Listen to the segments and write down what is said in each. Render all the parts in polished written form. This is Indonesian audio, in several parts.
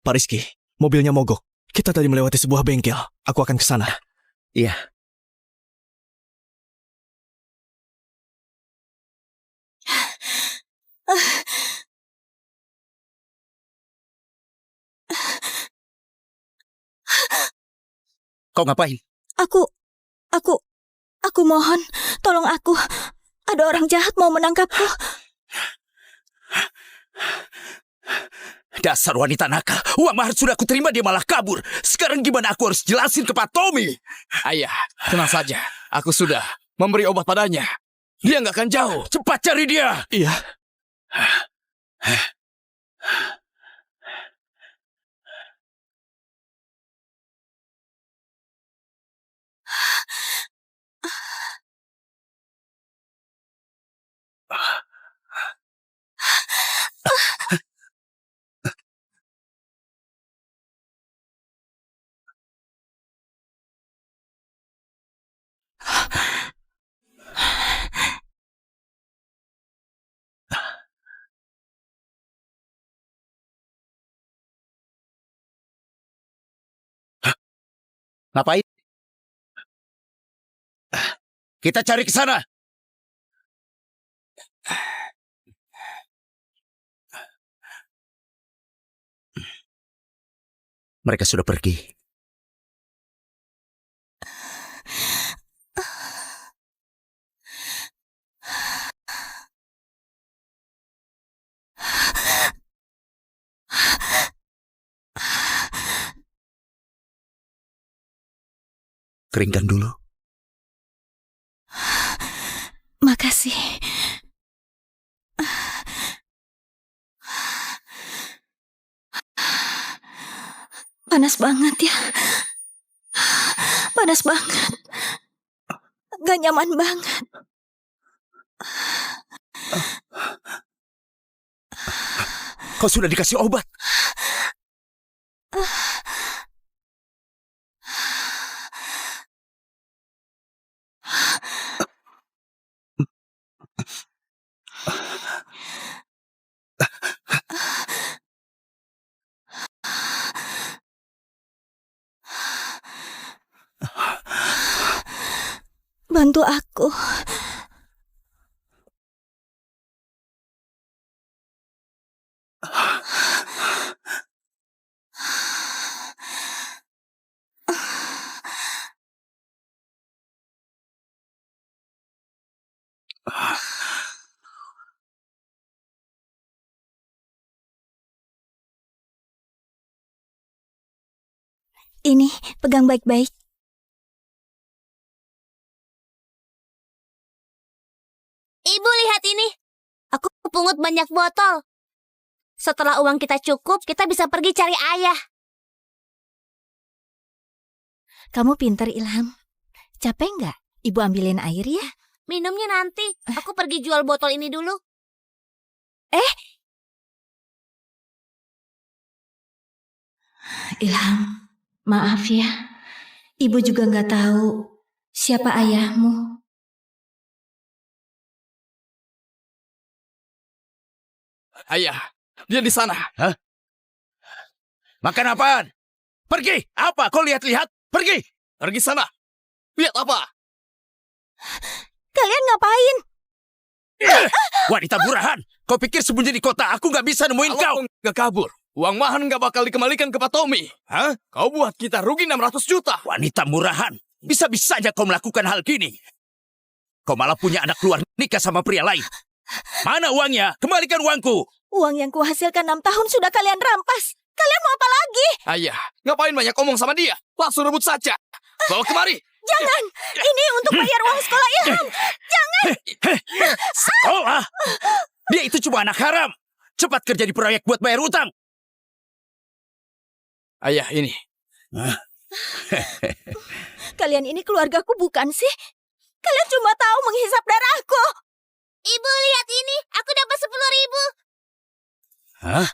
Pak Rizky, mobilnya mogok. Kita tadi melewati sebuah bengkel. Aku akan ke sana. Iya. Kau ngapain? Aku mohon, tolong aku. Ada orang jahat mau menangkapku. Dasar wanita nakal. Uang mahar sudah aku terima, dia malah kabur. Sekarang gimana aku harus jelasin ke Pak Tommy? Ayah, tenang saja. Aku sudah memberi obat padanya. Dia nggak akan jauh. Cepat cari dia. Iya. Ngapain? Kita cari ke sana. Mereka sudah pergi. Keringkan dulu. Makasih. Panas banget ya. Panas banget. Gak nyaman banget. Kau sudah dikasih obat. Bantu aku. Ini, pegang baik-baik. Ibu, lihat ini. Aku pungut banyak botol. Setelah uang kita cukup, kita bisa pergi cari ayah. Kamu pinter, Ilham. Capek nggak? Ibu ambilin air ya? Minumnya nanti. Aku pergi jual botol ini dulu. Ilham, maaf ya. Ibu juga nggak tahu siapa ayahmu. Ayah, dia di sana. Hah? Makan apaan? Pergi. Apa? Kau lihat-lihat? Pergi. Pergi sana. Lihat apa? Kalian ngapain? Wanita murahan. Kau pikir sembunyi di kota aku nggak bisa nemuin kau? Kalau nggak kabur, uang mahar nggak bakal dikembalikan ke Pak Tommy. Hah? Kau buat kita rugi 600 juta. Wanita murahan. Bisa-bisanya kau melakukan hal gini. Kau malah punya anak luar nikah sama pria lain. Mana uangnya? Kembalikan uangku. Uang yang kuhasilkan 6 tahun sudah kalian rampas. Kalian mau apa lagi? Ayah, ngapain banyak omong sama dia? Langsung rebut saja. Bawa kemari. Jangan. Ini untuk bayar uang sekolah Ilham. Jangan. Sekolah? Dia itu cuma anak haram. Cepat kerja di proyek buat bayar utang. Ayah, ini. Kalian ini keluargaku bukan sih? Kalian cuma tahu menghisap darahku. Ibu, lihat ini. Aku dapat 10.000. Hah?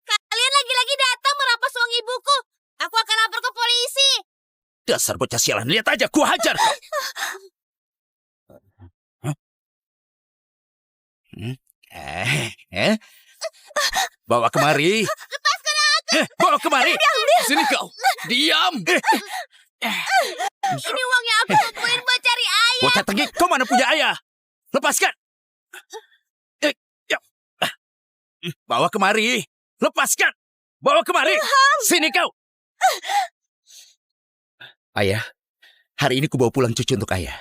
Kalian lagi-lagi datang merampas uang ibuku. Aku akan lapor ke polisi. Dasar bocah sialan. Lihat aja, ku hajar kau. Bawa kemari. Bawa kemari. Sini kau. Diam. Ini uang yang aku kumpulin buat cari ayah. Bocah tengik, kau mana punya ayah? Lepaskan. Ya. Bawa kemari. Lepaskan. Bawa kemari. Sini kau. Ayah, hari ini ku bawa pulang cucu untuk ayah.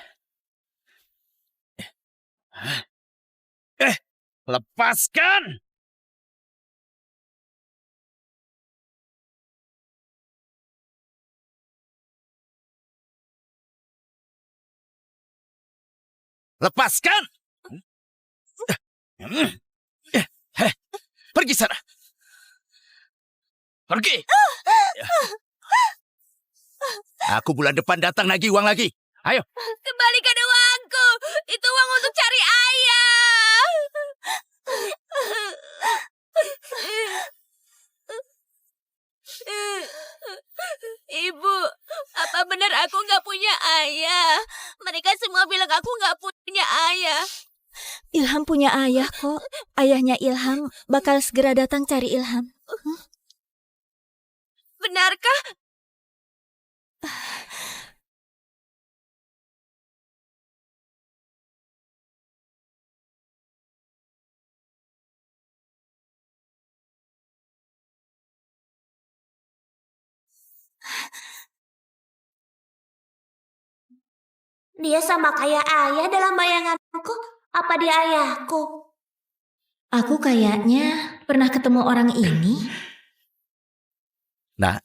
Lepaskan. Lepaskan. Pergi sana. Pergi. Aku bulan depan datang nagih uang lagi. Ayo. Kembalikan uangku. Itu uang untuk cari ayah. Ibu, apa benar aku nggak punya ayah? Mereka semua bilang aku nggak punya ayah. Ilham punya ayah kok. Ayahnya Ilham bakal segera datang cari Ilham. Benarkah? Dia sama kayak ayah dalam bayanganku. Apa dia ayahku? Aku kayaknya pernah ketemu orang ini. Nah,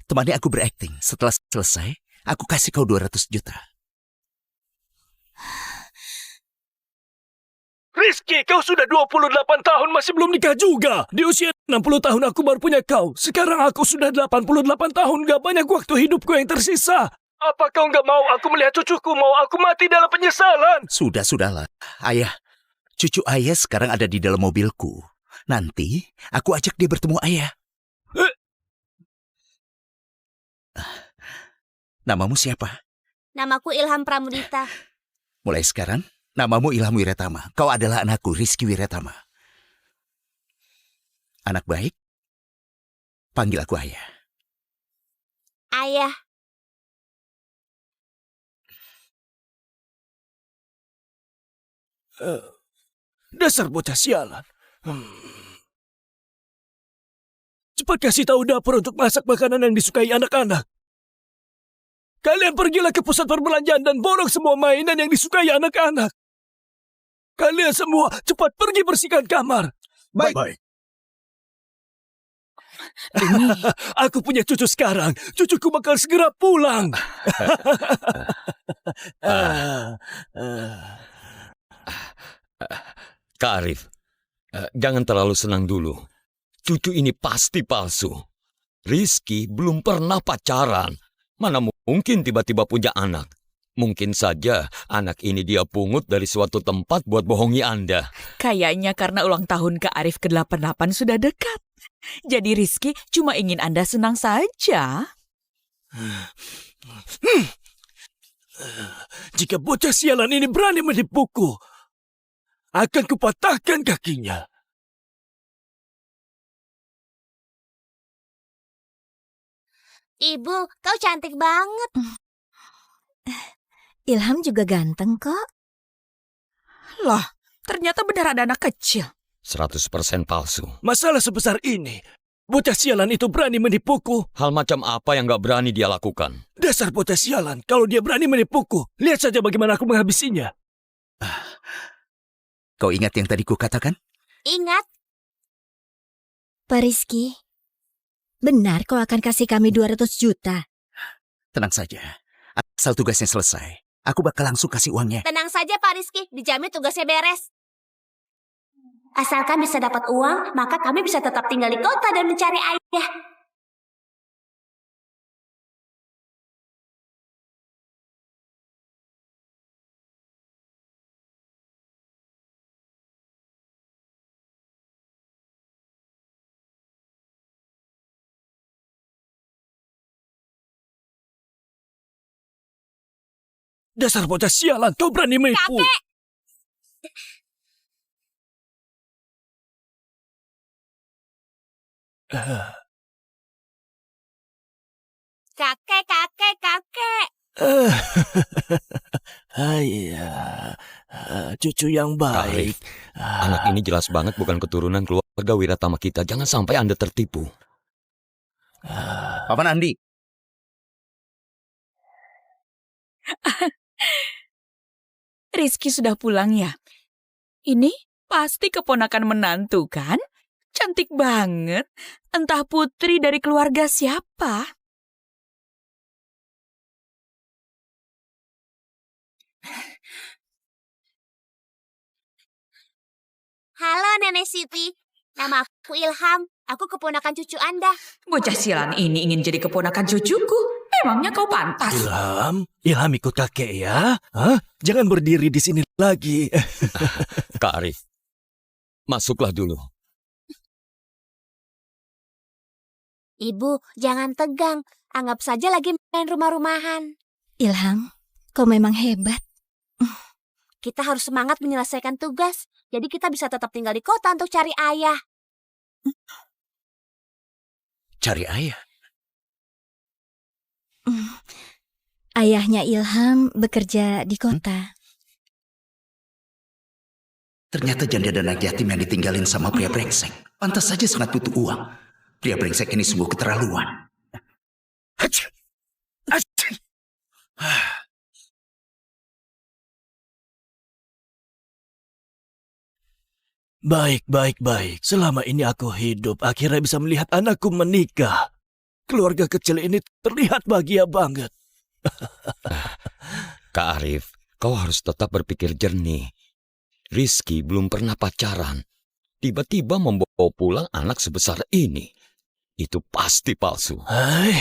temani aku berakting. Setelah selesai, aku kasih kau 200 juta. Rizky, kau sudah 28 tahun masih belum nikah juga. Di usia 60 tahun aku baru punya kau. Sekarang aku sudah 88 tahun, gak banyak waktu hidupku yang tersisa. Apa kau gak mau aku melihat cucuku, mau aku mati dalam penyesalan? Sudahlah. Ayah, cucu ayah sekarang ada di dalam mobilku. Nanti, aku ajak dia bertemu ayah. Namamu siapa? Namaku Ilham Pramudita. Mulai sekarang, namamu Ilham Wiratama. Kau adalah anakku, Rizky Wiratama. Anak baik, panggil aku ayah. Ayah. Dasar bocah sialan. Cepat kasih tahu dapur untuk masak makanan yang disukai anak-anak. Kalian pergilah ke pusat perbelanjaan dan borong semua mainan yang disukai anak-anak. Kalian semua cepat pergi bersihkan kamar. Baik. Aku punya cucu sekarang. Cucuku bakal segera pulang. Kak Arif, jangan terlalu senang dulu. Cucu ini pasti palsu. Rizky belum pernah pacaran. Mana mungkin tiba-tiba punya anak. Mungkin saja anak ini dia pungut dari suatu tempat buat bohongi Anda. Kayaknya karena ulang tahun Kak Arif ke-88 sudah dekat. Jadi Rizky cuma ingin Anda senang saja. Jika bocah sialan ini berani menipuku, akan kupatahkan kakinya. Ibu, kau cantik banget. Ilham juga ganteng kok. Loh, ternyata benar ada anak kecil. 100% palsu. Masalah sebesar ini, bocah sialan itu berani menipuku. Hal macam apa yang gak berani dia lakukan? Dasar bocah sialan, kalau dia berani menipuku, lihat saja bagaimana aku menghabisinya. Kau ingat yang tadi ku katakan? Ingat, Pak Rizky, benar kau akan kasih kami 200 juta. Tenang saja. Asal tugasnya selesai, aku bakal langsung kasih uangnya. tenang saja Pak Rizky, dijamin tugasnya beres. Asalkan bisa dapat uang, maka kami bisa tetap tinggal di kota dan mencari ayah. Dasar bocah sialan, kau berani menipu. Kakek! Kakek, kakek, kakek. Iya, cucu yang baik. Anak ini jelas banget bukan keturunan keluarga Wiratama kita. Jangan sampai Anda tertipu. Paman Andi, Rizky sudah pulang ya? Ini pasti keponakan menantu kan? Cantik banget. Entah putri dari keluarga siapa. Halo Nenek Siti. Nama aku Ilham. Aku keponakan cucu Anda. Bocah sialan ini ingin jadi keponakan cucuku. Memangnya kau pantas? Ilham ikut kakek ya. Hah? Jangan berdiri di sini lagi. Kak Arif, masuklah dulu. Ibu, jangan tegang. Anggap saja lagi main rumah-rumahan. Ilham, kau memang hebat. Kita harus semangat menyelesaikan tugas. Jadi kita bisa tetap tinggal di kota untuk cari ayah. cari ayah. Ayahnya Ilham bekerja di kota. Ternyata janda dan anak yatim yang ditinggalin sama pria brengsek. Pantas saja sangat butuh uang. Pria brengsek ini sungguh keterlaluan. Baik. Selama ini aku hidup, akhirnya bisa melihat anakku menikah. Keluarga kecil ini terlihat bahagia banget. Kak Arif, kau harus tetap berpikir jernih. Rizky belum pernah pacaran. Tiba-tiba membawa pulang anak sebesar ini. Itu pasti palsu. Hai,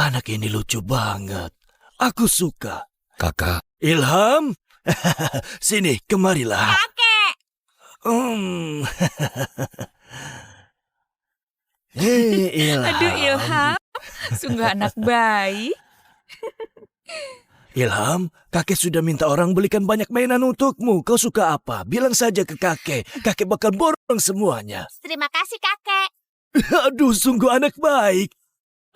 anak ini lucu banget. Aku suka. Kakak, Ilham, sini, kemarilah. Kakek! Hei, Ilham. Aduh Ilham, sungguh anak baik. Ilham, kakek sudah minta orang belikan banyak mainan untukmu. Kau suka apa? Bilang saja ke kakek. Kakek bakal borong semuanya. Terima kasih kakek. Aduh, sungguh anak baik.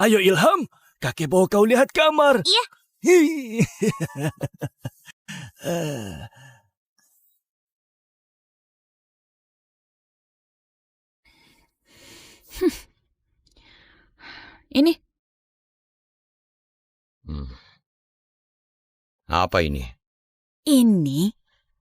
Ayo Ilham, kakek bawa kau lihat kamar. Iya. Hi. Ini, apa ini? ini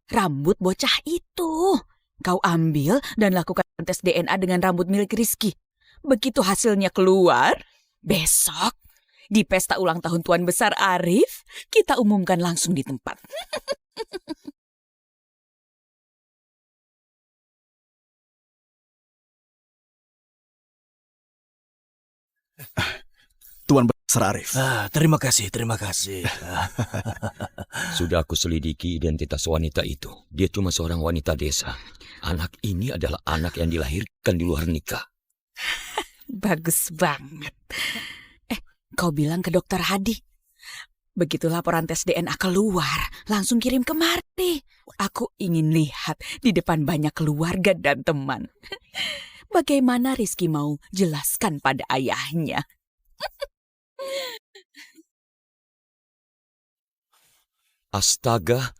rambut bocah itu. Kau ambil dan lakukan tes DNA dengan rambut milik Rizky. Begitu hasilnya keluar, besok di pesta ulang tahun Tuan Besar Arif, kita umumkan langsung di tempat. Tuan Besar Arif. Terima kasih. Sudah aku selidiki identitas wanita itu. Dia cuma seorang wanita desa. Anak ini adalah anak yang dilahirkan di luar nikah. Bagus banget. Kau bilang ke dokter Hadi. Begitu laporan tes DNA keluar, langsung kirim kemari. Aku ingin lihat di depan banyak keluarga dan teman. Bagaimana Rizky mau jelaskan pada ayahnya. Astaga,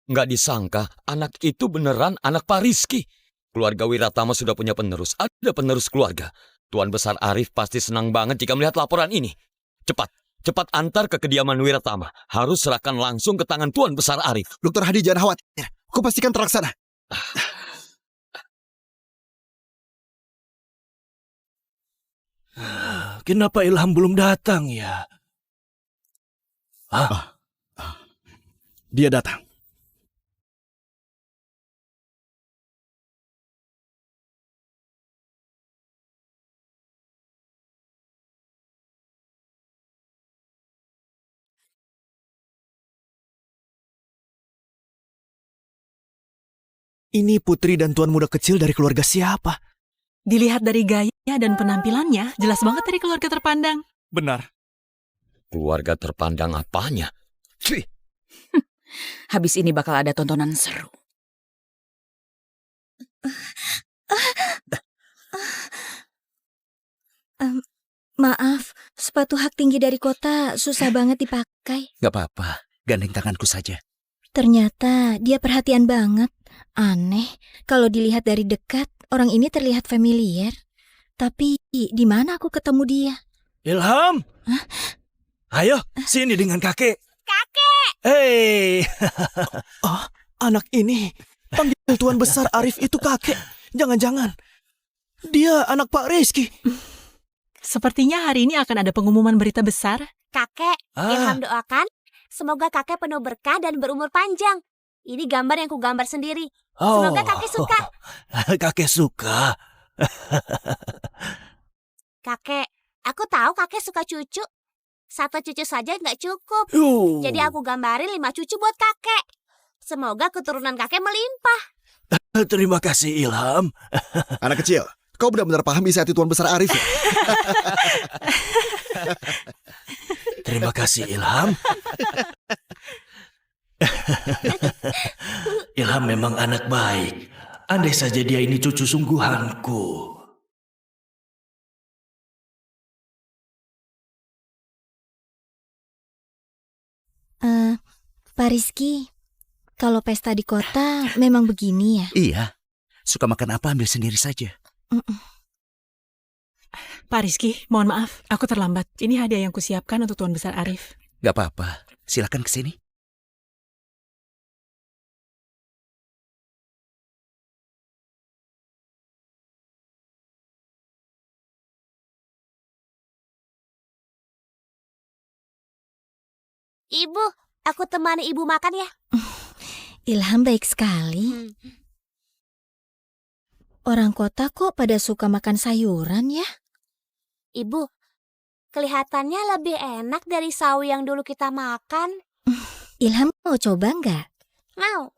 nggak disangka anak itu beneran anak Pak Rizky. Keluarga Wiratama sudah punya penerus. Ada penerus keluarga. Tuan Besar Arif pasti senang banget jika melihat laporan ini. Cepat antar ke kediaman Wiratama. Harus serahkan langsung ke tangan Tuan Besar Arif. Dokter Hadi jangan khawatir. Aku pastikan terlaksana. Kenapa Ilham belum datang ya? Dia datang. Ini putri dan tuan muda kecil dari keluarga siapa? Dilihat dari gaya dan penampilannya, jelas banget dari keluarga terpandang. Benar. Keluarga terpandang apanya? Cih. Habis ini bakal ada tontonan seru. Maaf, sepatu hak tinggi dari kota susah banget dipakai. Gak apa-apa, gandeng tanganku saja. Ternyata dia perhatian banget. Aneh, kalau dilihat dari dekat, orang ini terlihat familiar. Tapi di mana aku ketemu dia? Ilham! Ayo, sini dengan kakek. Kakek! Hei, Anak ini panggil Tuan Besar Arif itu kakek. Jangan-jangan dia anak Pak Rizky. Sepertinya hari ini akan ada pengumuman berita besar. Kakek, Ilham doakan semoga kakek penuh berkah dan berumur panjang. Ini gambar yang kugambar sendiri. Semoga kakek suka. Kakek suka. Kakek, aku tahu kakek suka cucu. 1 cucu saja nggak cukup. Jadi aku gambarin 5 cucu buat kakek. Semoga keturunan kakek melimpah. Terima kasih, Ilham. Anak kecil, kau benar-benar paham isi hati Tuan Besar Arif ya? Terima kasih, Ilham. Ilham memang anak baik. Andai saja dia ini cucu sungguhanku. Pak Rizky, kalau pesta di kota memang begini ya? Iya, suka makan apa ambil sendiri saja. Pak Rizky, mohon maaf, aku terlambat. Ini hadiah yang kusiapkan untuk Tuan Besar Arif. Gak apa-apa, silakan ke sini. Ibu, aku temani ibu makan ya. Ilham baik sekali. Orang kota kok pada suka makan sayuran ya? Ibu, kelihatannya lebih enak dari sawi yang dulu kita makan. Ilham mau coba nggak? Mau.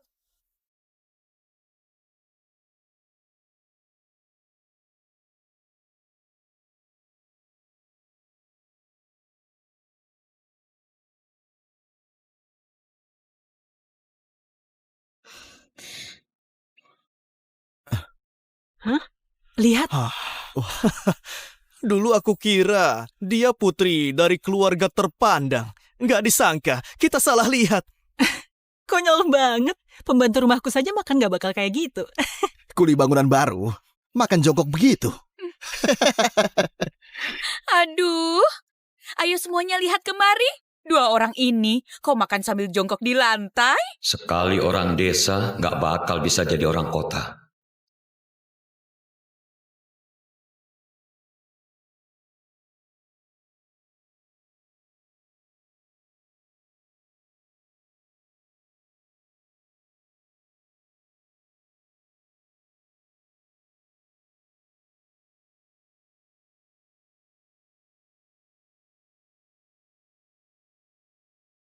Lihat, Dulu aku kira dia putri dari keluarga terpandang. Nggak disangka, kita salah lihat. konyol banget. Pembantu rumahku saja makan gak bakal kayak gitu. Kuli bangunan baru, makan jongkok begitu. Aduh, ayo semuanya lihat kemari. 2 orang ini kok makan sambil jongkok di lantai? Sekali orang desa nggak bakal bisa jadi orang kota.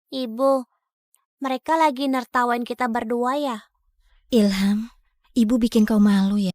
Ibu, mereka lagi nertawain kita berdua ya? Ilham, ibu bikin kau malu ya?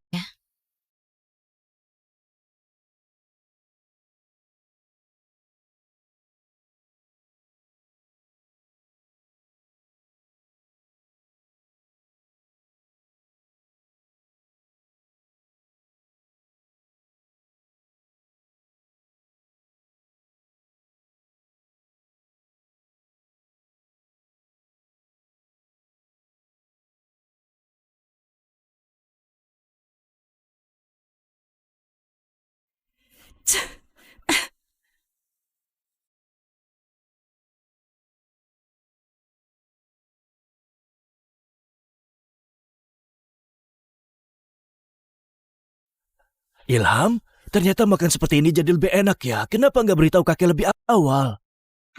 Ilham, ternyata makan seperti ini jadi lebih enak ya. Kenapa nggak beritahu kakek lebih awal?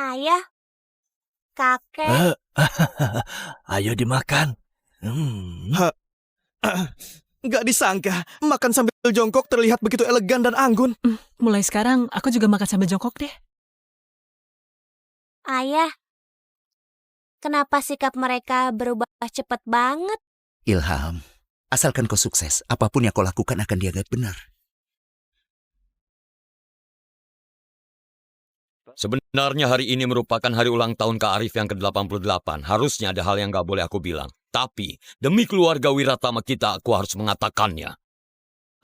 Ayah, kakek. Ayo dimakan. Nggak disangka, makan sambil jongkok terlihat begitu elegan dan anggun. Mulai sekarang aku juga makan sambil jongkok deh. Ayah, kenapa sikap mereka berubah cepat banget? Ilham, asalkan kau sukses, apapun yang kau lakukan akan dianggap benar. Sebenarnya hari ini merupakan hari ulang tahun Kak Arif yang ke-88. Harusnya ada hal yang gak boleh aku bilang. Tapi, demi keluarga Wiratama kita, aku harus mengatakannya.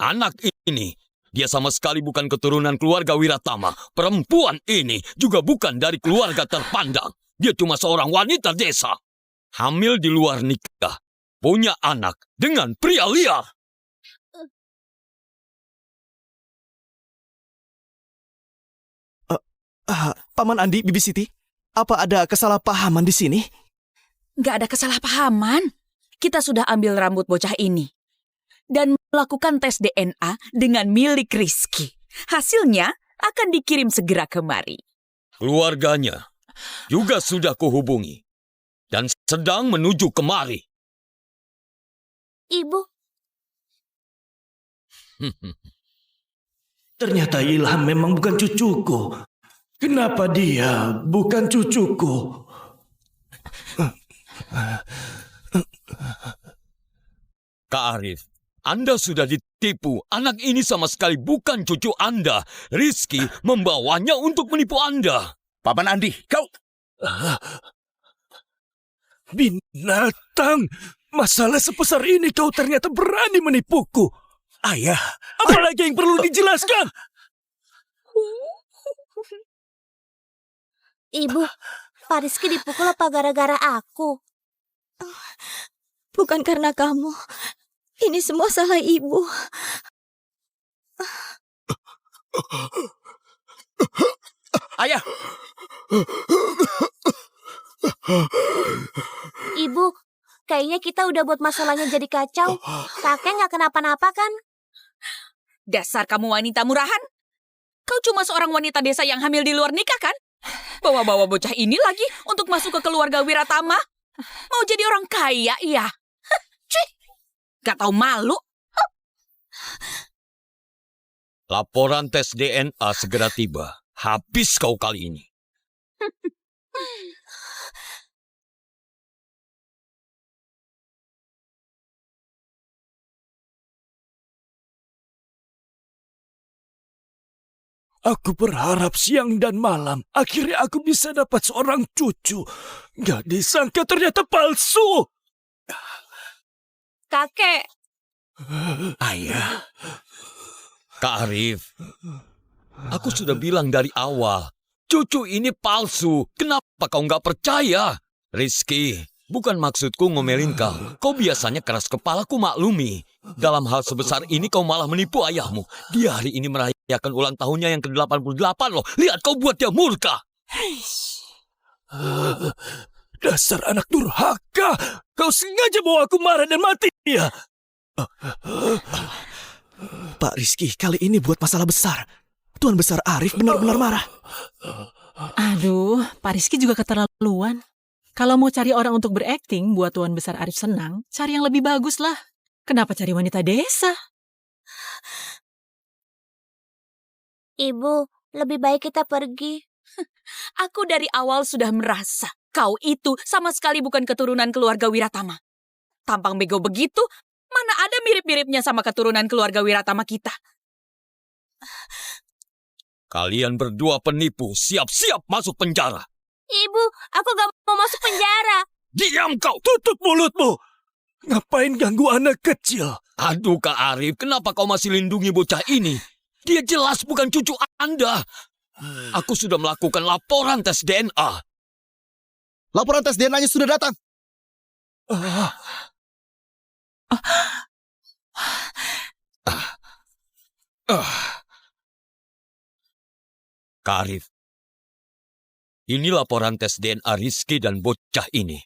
Anak ini Dia sama sekali bukan keturunan keluarga Wiratama. Perempuan ini juga bukan dari keluarga terpandang. Dia cuma seorang wanita desa. Hamil di luar nikah. Punya anak dengan pria liar. Paman Andi, Bibi Siti, apa ada kesalahpahaman di sini? Nggak ada kesalahpahaman. Kita sudah ambil rambut bocah ini dan melakukan tes DNA dengan milik Rizky. Hasilnya akan dikirim segera kemari. Keluarganya juga sudah kuhubungi dan sedang menuju kemari. Ibu, Ternyata Ilham memang bukan cucuku. Kenapa dia bukan cucuku? Kak Arif, Anda sudah ditipu. Anak ini sama sekali bukan cucu Anda. Rizky membawanya untuk menipu Anda. Paman Andi, kau... Binatang! Masalah sebesar ini kau ternyata berani menipuku. Ayah, Apalagi yang perlu dijelaskan? Ibu, Pak Rizky dipukul apa gara-gara aku? Bukan karena kamu. Ini semua salah ibu. ayah, Ibu, kayaknya kita udah buat masalahnya jadi kacau. Kakek nggak kenapa-napa kan? Dasar kamu wanita murahan. Kau cuma seorang wanita desa yang hamil di luar nikah kan? Bawa-bawa bocah ini lagi untuk masuk ke keluarga Wiratama. Mau jadi orang kaya, iya. Cih, gak tahu malu. Laporan tes DNA segera tiba. Habis kau kali ini. Aku berharap siang dan malam akhirnya aku bisa dapat seorang cucu. Gak disangka ternyata palsu. Kakek, ayah. Kak Arif, aku sudah bilang dari awal. Cucu ini palsu. Kenapa kau nggak percaya? Rizky, bukan maksudku ngomelin kau. Kau biasanya keras kepala, ku maklumi. Dalam hal sebesar ini kau malah menipu ayahmu. Dia hari ini merayakan ulang tahunnya yang ke-88 loh. Lihat kau buat dia murka. Dasar anak durhaka. Kau sengaja bawa aku marah dan mati ya. Pak Rizky, kali ini buat masalah besar. Tuan Besar Arif benar-benar marah. Aduh, Pak Rizky juga keterlaluan. Kalau mau cari orang untuk berakting buat Tuan Besar Arif senang, cari yang lebih bagus lah. Kenapa cari wanita desa? Ibu, lebih baik kita pergi. Aku dari awal sudah merasa kau itu sama sekali bukan keturunan keluarga Wiratama. Tampang bego begitu, mana ada mirip-miripnya sama keturunan keluarga Wiratama kita. Kalian berdua penipu, siap-siap masuk penjara. Ibu, aku gak mau masuk penjara. Diam kau! Tutup mulutmu. Ngapain ganggu anak kecil? Aduh Kak Arif, kenapa kau masih lindungi bocah ini? Dia jelas bukan cucu Anda. Aku sudah melakukan laporan tes DNA. Laporan tes DNA-nya sudah datang. Kak Arif, ini laporan tes DNA Rizky dan bocah ini.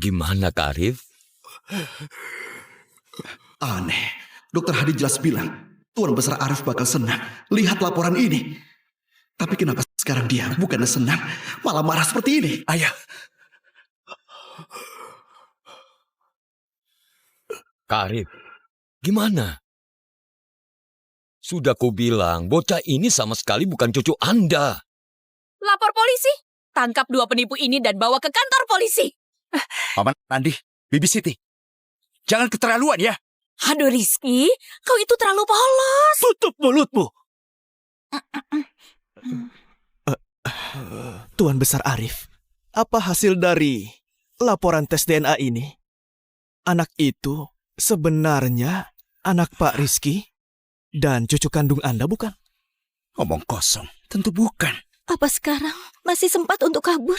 Gimana Kak Arif? Aneh. Dokter Hadi jelas bilang, Tuan Besar Arif bakal senang lihat laporan ini. Tapi kenapa Sekarang dia bukannya senang, malah marah seperti ini. Ayah, Kak Arif, gimana? Sudah kubilang, bocah ini sama sekali bukan cucu Anda. Lapor polisi. Tangkap 2 penipu ini dan bawa ke kantor polisi. Paman Andi, Bibi Siti. Jangan keterlaluan ya. Aduh Rizky, kau itu terlalu polos. Tutup mulutmu. Tuan Besar Arif, apa hasil dari laporan tes DNA ini? Anak itu sebenarnya anak Pak Rizky dan cucu kandung Anda, bukan? Ngomong kosong, tentu bukan. Apa sekarang masih sempat untuk kabur?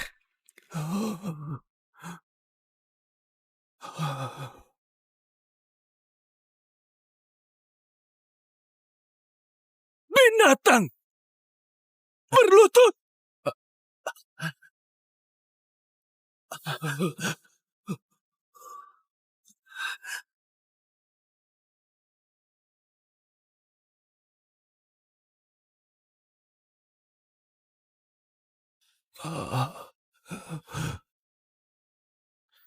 Binatang! Berlutut!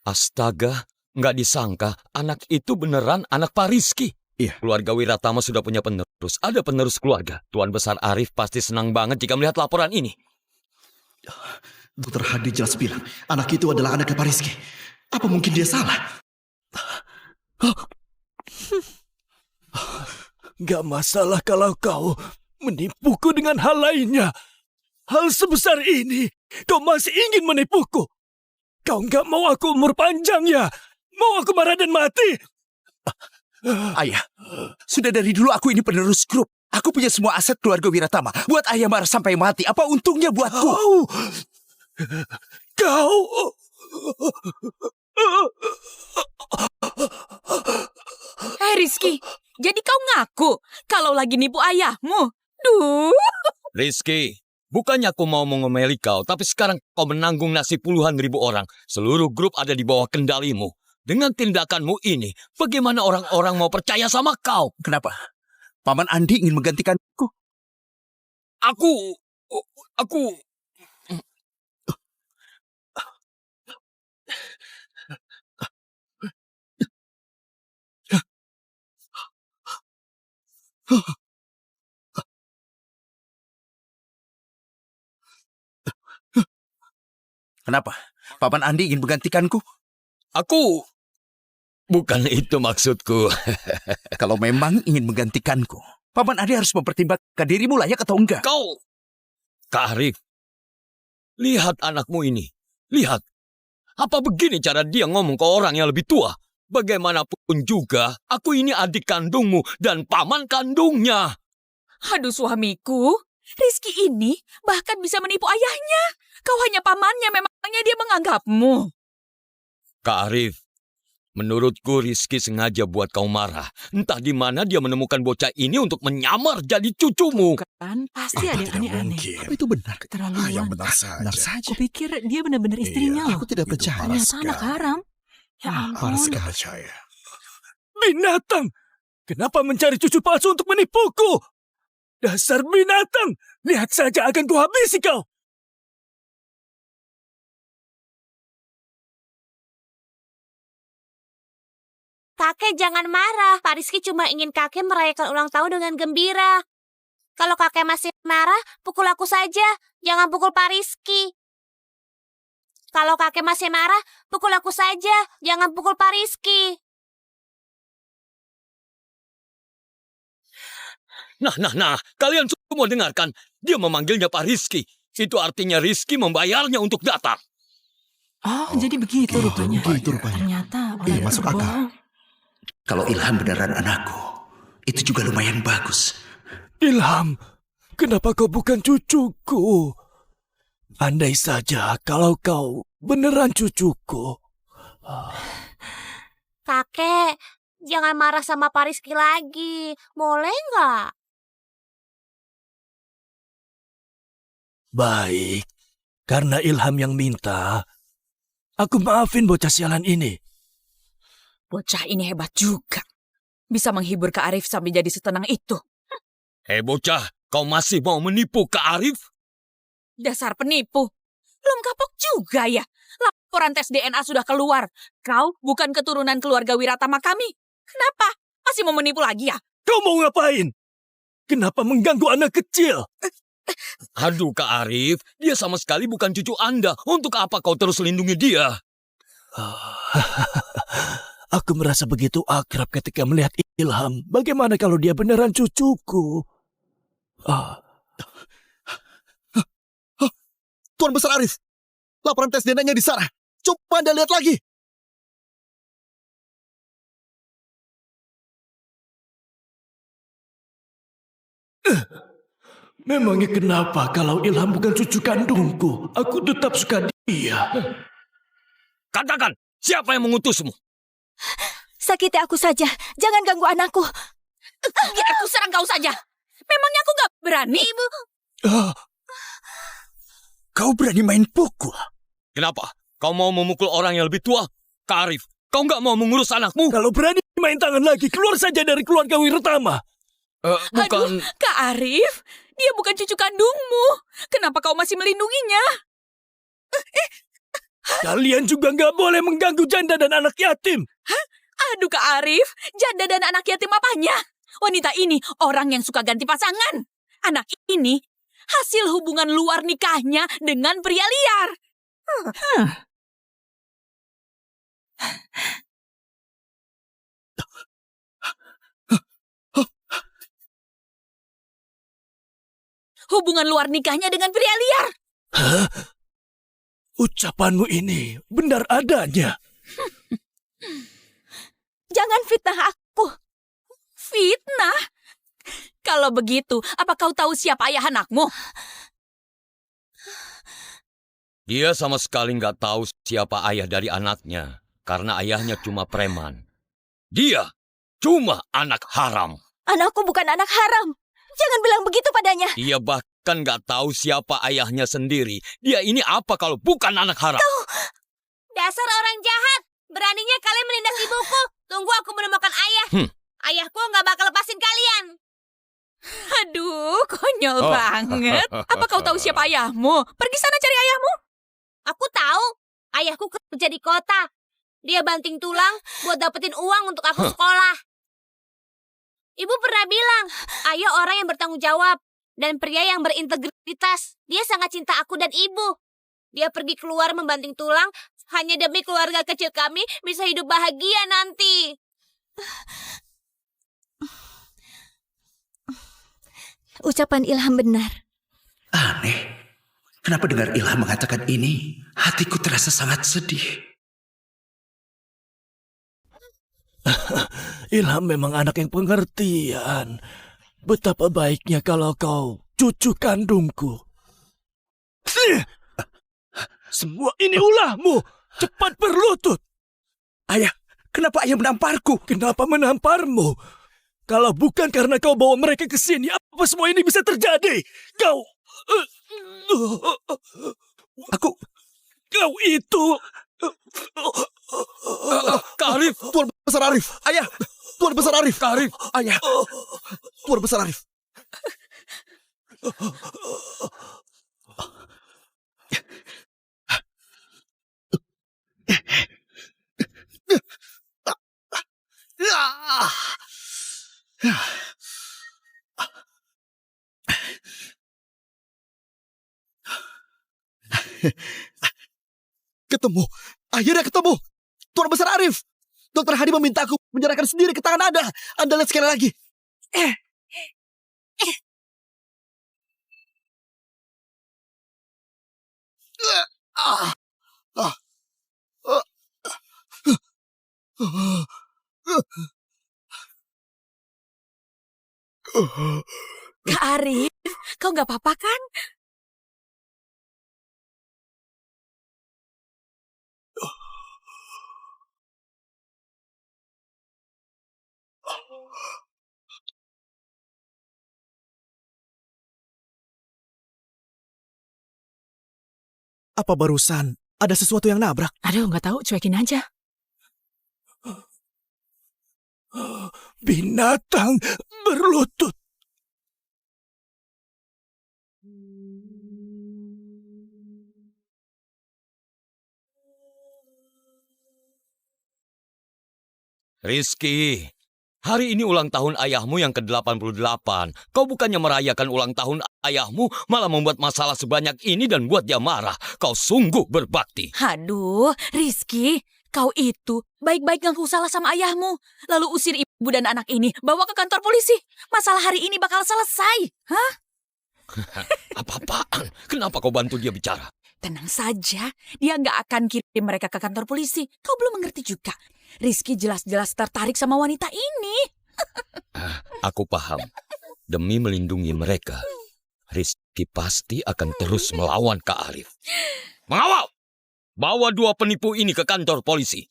Astaga, nggak disangka anak itu beneran anak Pak Rizky. Iya. Keluarga Wiratama sudah punya penerus. Ada penerus keluarga. Tuan Besar Arif pasti senang banget jika melihat laporan ini. Dokter Hadi jelas bilang, anak itu adalah anaknya Pak Rizky. Apa mungkin dia salah? Gak masalah kalau kau menipuku dengan hal lainnya. Hal sebesar ini, kau masih ingin menipuku. Kau gak mau aku umur panjang ya? Mau aku marah dan mati? Ayah, sudah dari dulu aku ini penerus grup. Aku punya semua aset keluarga Wiratama. Buat ayah marah sampai mati, apa untungnya buatku? Kau... Hei Rizky, jadi kau ngaku kalau lagi nipu ayahmu? Duh. Rizky, bukannya aku mau mengomeli kau, tapi sekarang kau menanggung nasib puluhan ribu orang. Seluruh grup ada di bawah kendalimu. Dengan tindakanmu ini, bagaimana orang-orang mau percaya sama kau? Kenapa? Paman Andi ingin menggantikanku. Aku... Kenapa? Paman Andi ingin menggantikanku? Bukan itu maksudku. Kalau memang ingin menggantikanku, Paman Andi harus mempertimbangkan dirimu layak atau enggak. Kau... Kak Arif, lihat anakmu ini. Lihat. Apa begini cara dia ngomong ke orang yang lebih tua? Bagaimanapun juga, aku ini adik kandungmu dan paman kandungnya. Aduh suamiku, Rizky ini bahkan bisa menipu ayahnya. Kau hanya pamannya, memangnya dia menganggapmu. Kak Arif, menurutku Rizky sengaja buat kau marah. Entah di mana dia menemukan bocah ini untuk menyamar jadi cucumu. Kan pasti ada yang aneh-aneh. Apa itu benar? Keterlaluan. Yang benar saja. Kupikir dia benar-benar istrinya loh. Aku tidak percaya. Ternyata anak haram. Ya Parah ampun. sekali. Binatang! Kenapa mencari cucu palsu untuk menipuku? Dasar binatang! Lihat saja akan kuhabisi kau! Kakek jangan marah. Pak Rizky cuma ingin kakek merayakan ulang tahun dengan gembira. Kalau kakek masih marah, pukul aku saja. Jangan pukul Pak Rizky. Kalau kakek masih marah, pukul aku saja. Jangan pukul Pak Rizky. Nah, kalian semua dengarkan. Dia memanggilnya Pak Rizky. Itu artinya Rizky membayarnya untuk datang. Oh, jadi begitu rupanya. Begitu rupanya. Ternyata orang Iya, itu masuk akal. berbohong. Kalau Ilham beneran anakku, itu juga lumayan bagus. Ilham, kenapa kau bukan cucuku? Andai saja kalau kau beneran cucuku. Kakek, jangan marah sama Pak Rizky lagi. Boleh nggak? Baik, karena Ilham yang minta, aku maafin bocah sialan ini. Bocah ini hebat juga. Bisa menghibur Kak Arif sampai jadi setenang itu. Hei bocah, kau masih mau menipu Kak Arif? Dasar penipu. Belum kapok juga ya. Laporan tes DNA sudah keluar. Kau bukan keturunan keluarga Wiratama kami. Kenapa? Masih mau menipu lagi ya? Kau mau ngapain? Kenapa mengganggu anak kecil? Aduh Kak Arif, dia sama sekali bukan cucu Anda. Untuk apa kau terus lindungi dia? Aku merasa begitu akrab ketika melihat Ilham. Bagaimana kalau dia beneran cucuku? Tuan Besar Arif, laporan tes DNA-nya di sana. Coba Anda lihat lagi. Memangnya kenapa kalau Ilham bukan cucu kandungku? Aku tetap suka dia. Katakan, siapa yang mengutusmu? Sakiti aku saja, jangan ganggu anakku. Biar aku serang kau saja. Memangnya aku gak berani? Ibu. Kau berani main pukul? Kenapa? Kau mau memukul orang yang lebih tua? Kak Arif, kau nggak mau mengurus anakmu? Kalau berani main tangan lagi, keluar saja dari keluarga Wiratama. Bukan. Aduh, Kak Arif, dia bukan cucu kandungmu. Kenapa kau masih melindunginya? Kalian juga nggak boleh mengganggu janda dan anak yatim. Aduh Kak Arif, janda dan anak yatim apanya? Wanita ini orang yang suka ganti pasangan. Anak ini hasil hubungan luar nikahnya dengan pria liar. Hubungan luar nikahnya dengan pria liar. Hah? Ucapanmu ini benar adanya. Jangan fitnah aku. Fitnah? Kalau begitu, apa kau tahu siapa ayah anakmu? Dia sama sekali nggak tahu siapa ayah dari anaknya. Karena ayahnya cuma preman. Dia cuma anak haram. Anakku bukan anak haram. Jangan bilang begitu padanya. Dia bahkan nggak tahu siapa ayahnya sendiri. Dia ini apa kalau bukan anak haram? Dasar orang jahat. Beraninya kalian menindas ibuku. Tunggu aku menemukan ayah. Ayahku nggak bakal lepasin kalian. Aduh, konyol banget. Apa kau tahu siapa ayahmu? Pergi sana cari ayahmu. Aku tahu. Ayahku kerja di kota. Dia banting tulang buat dapetin uang untuk aku sekolah. Ibu pernah bilang, ayah orang yang bertanggung jawab dan pria yang berintegritas. Dia sangat cinta aku dan ibu. Dia pergi keluar membanting tulang hanya demi keluarga kecil kami bisa hidup bahagia nanti. Ucapan Ilham benar. Aneh. Kenapa dengar Ilham mengatakan ini, hatiku terasa sangat sedih. Ilham memang anak yang pengertian. Betapa baiknya kalau kau cucu kandungku. Semua ini ulahmu. Cepat berlutut. Ayah, kenapa ayah menamparku? Kenapa menamparmu? Kalau bukan karena kau bawa mereka ke sini, apa semua ini bisa terjadi? Kau itu... Kak Arif, Tuan Besar Arif. Ayah, Tuan Besar Arif. Kak Arif. ayah. Tuan Besar Arif. Ketemu. Akhirnya ketemu. Tuan Besar Arif. Dokter Hadi memintaku menyerahkan sendiri ke tangan Anda. Anda lihat sekali lagi. Kak Arif, kau nggak apa-apa kan? Apa barusan ada sesuatu yang nabrak? Aduh, nggak tahu, cuekin aja. binatang berlutut. Rizky, hari ini ulang tahun ayahmu yang ke-88. Kau bukannya merayakan ulang tahun ayahmu, malah membuat masalah sebanyak ini dan buat dia marah. Kau sungguh berbakti. Aduh, Rizky, kau itu baik-baik ngaku salah sama ayahmu. Lalu usir ibu dan anak ini, bawa ke kantor polisi. Masalah hari ini bakal selesai. Hah? Apa-apaan? Kenapa kau bantu dia bicara? Tenang saja, dia nggak akan kirim mereka ke kantor polisi. Kau belum mengerti juga. Rizky jelas-jelas tertarik sama wanita ini. Aku paham. Demi melindungi mereka, Rizky pasti akan terus melawan Kak Arif. Mengawal! Bawa 2 penipu ini ke kantor polisi.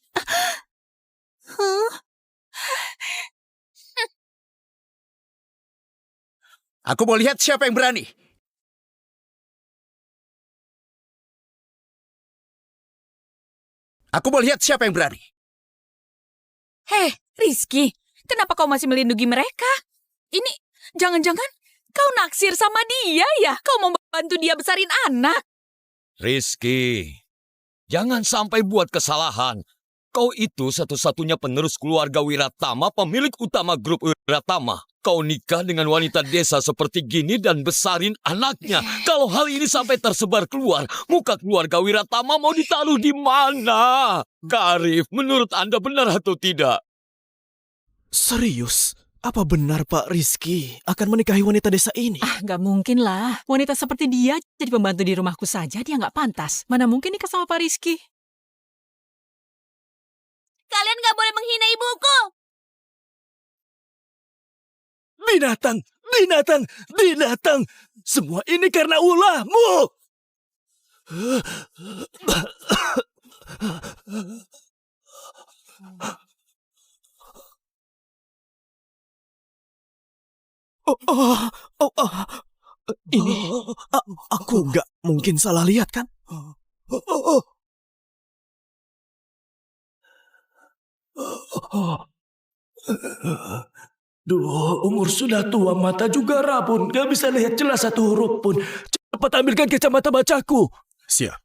Aku mau lihat siapa yang berani. Aku mau lihat siapa yang berani. Hei, Rizky, kenapa kau masih melindungi mereka? Ini, jangan-jangan kau naksir sama dia ya? Kau mau bantu dia besarin anak? Rizky, jangan sampai buat kesalahan. Kau itu satu-satunya penerus keluarga Wiratama, pemilik utama grup Wiratama. Kau nikah dengan wanita desa seperti gini dan besarin anaknya. Kalau hal ini sampai tersebar keluar, muka keluarga Wiratama mau ditaruh di mana? Kak Arif, menurut Anda benar atau tidak? Serius? Apa benar Pak Rizky akan menikahi wanita desa ini? Nggak mungkin lah. Wanita seperti dia jadi pembantu di rumahku saja, dia nggak pantas. Mana mungkin nikah sama Pak Rizky? Kalian gak boleh menghina ibuku. Binatang, binatang, binatang. Semua ini karena ulahmu. Ini, aku nggak mungkin salah lihat kan? Duh, umur sudah tua, mata juga rabun. Gak bisa lihat jelas satu huruf pun. Cepat ambilkan kacamata bacaku. Siap.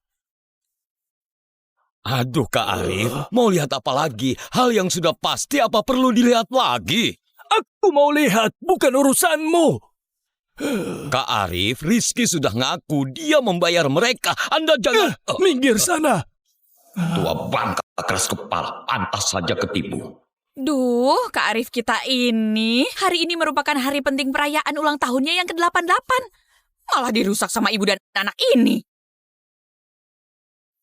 Aduh Kak Arif, mau lihat apa lagi? Hal yang sudah pasti apa perlu dilihat lagi? Aku mau lihat, bukan urusanmu. Kak Arif, Rizky sudah ngaku dia membayar mereka. Anda jangan... Minggir sana. Tua bangka keras kepala, pantas saja ketipu. Duh, Kak Arif kita ini, hari ini merupakan hari penting perayaan ulang tahunnya yang ke-88. Malah dirusak sama ibu dan anak ini.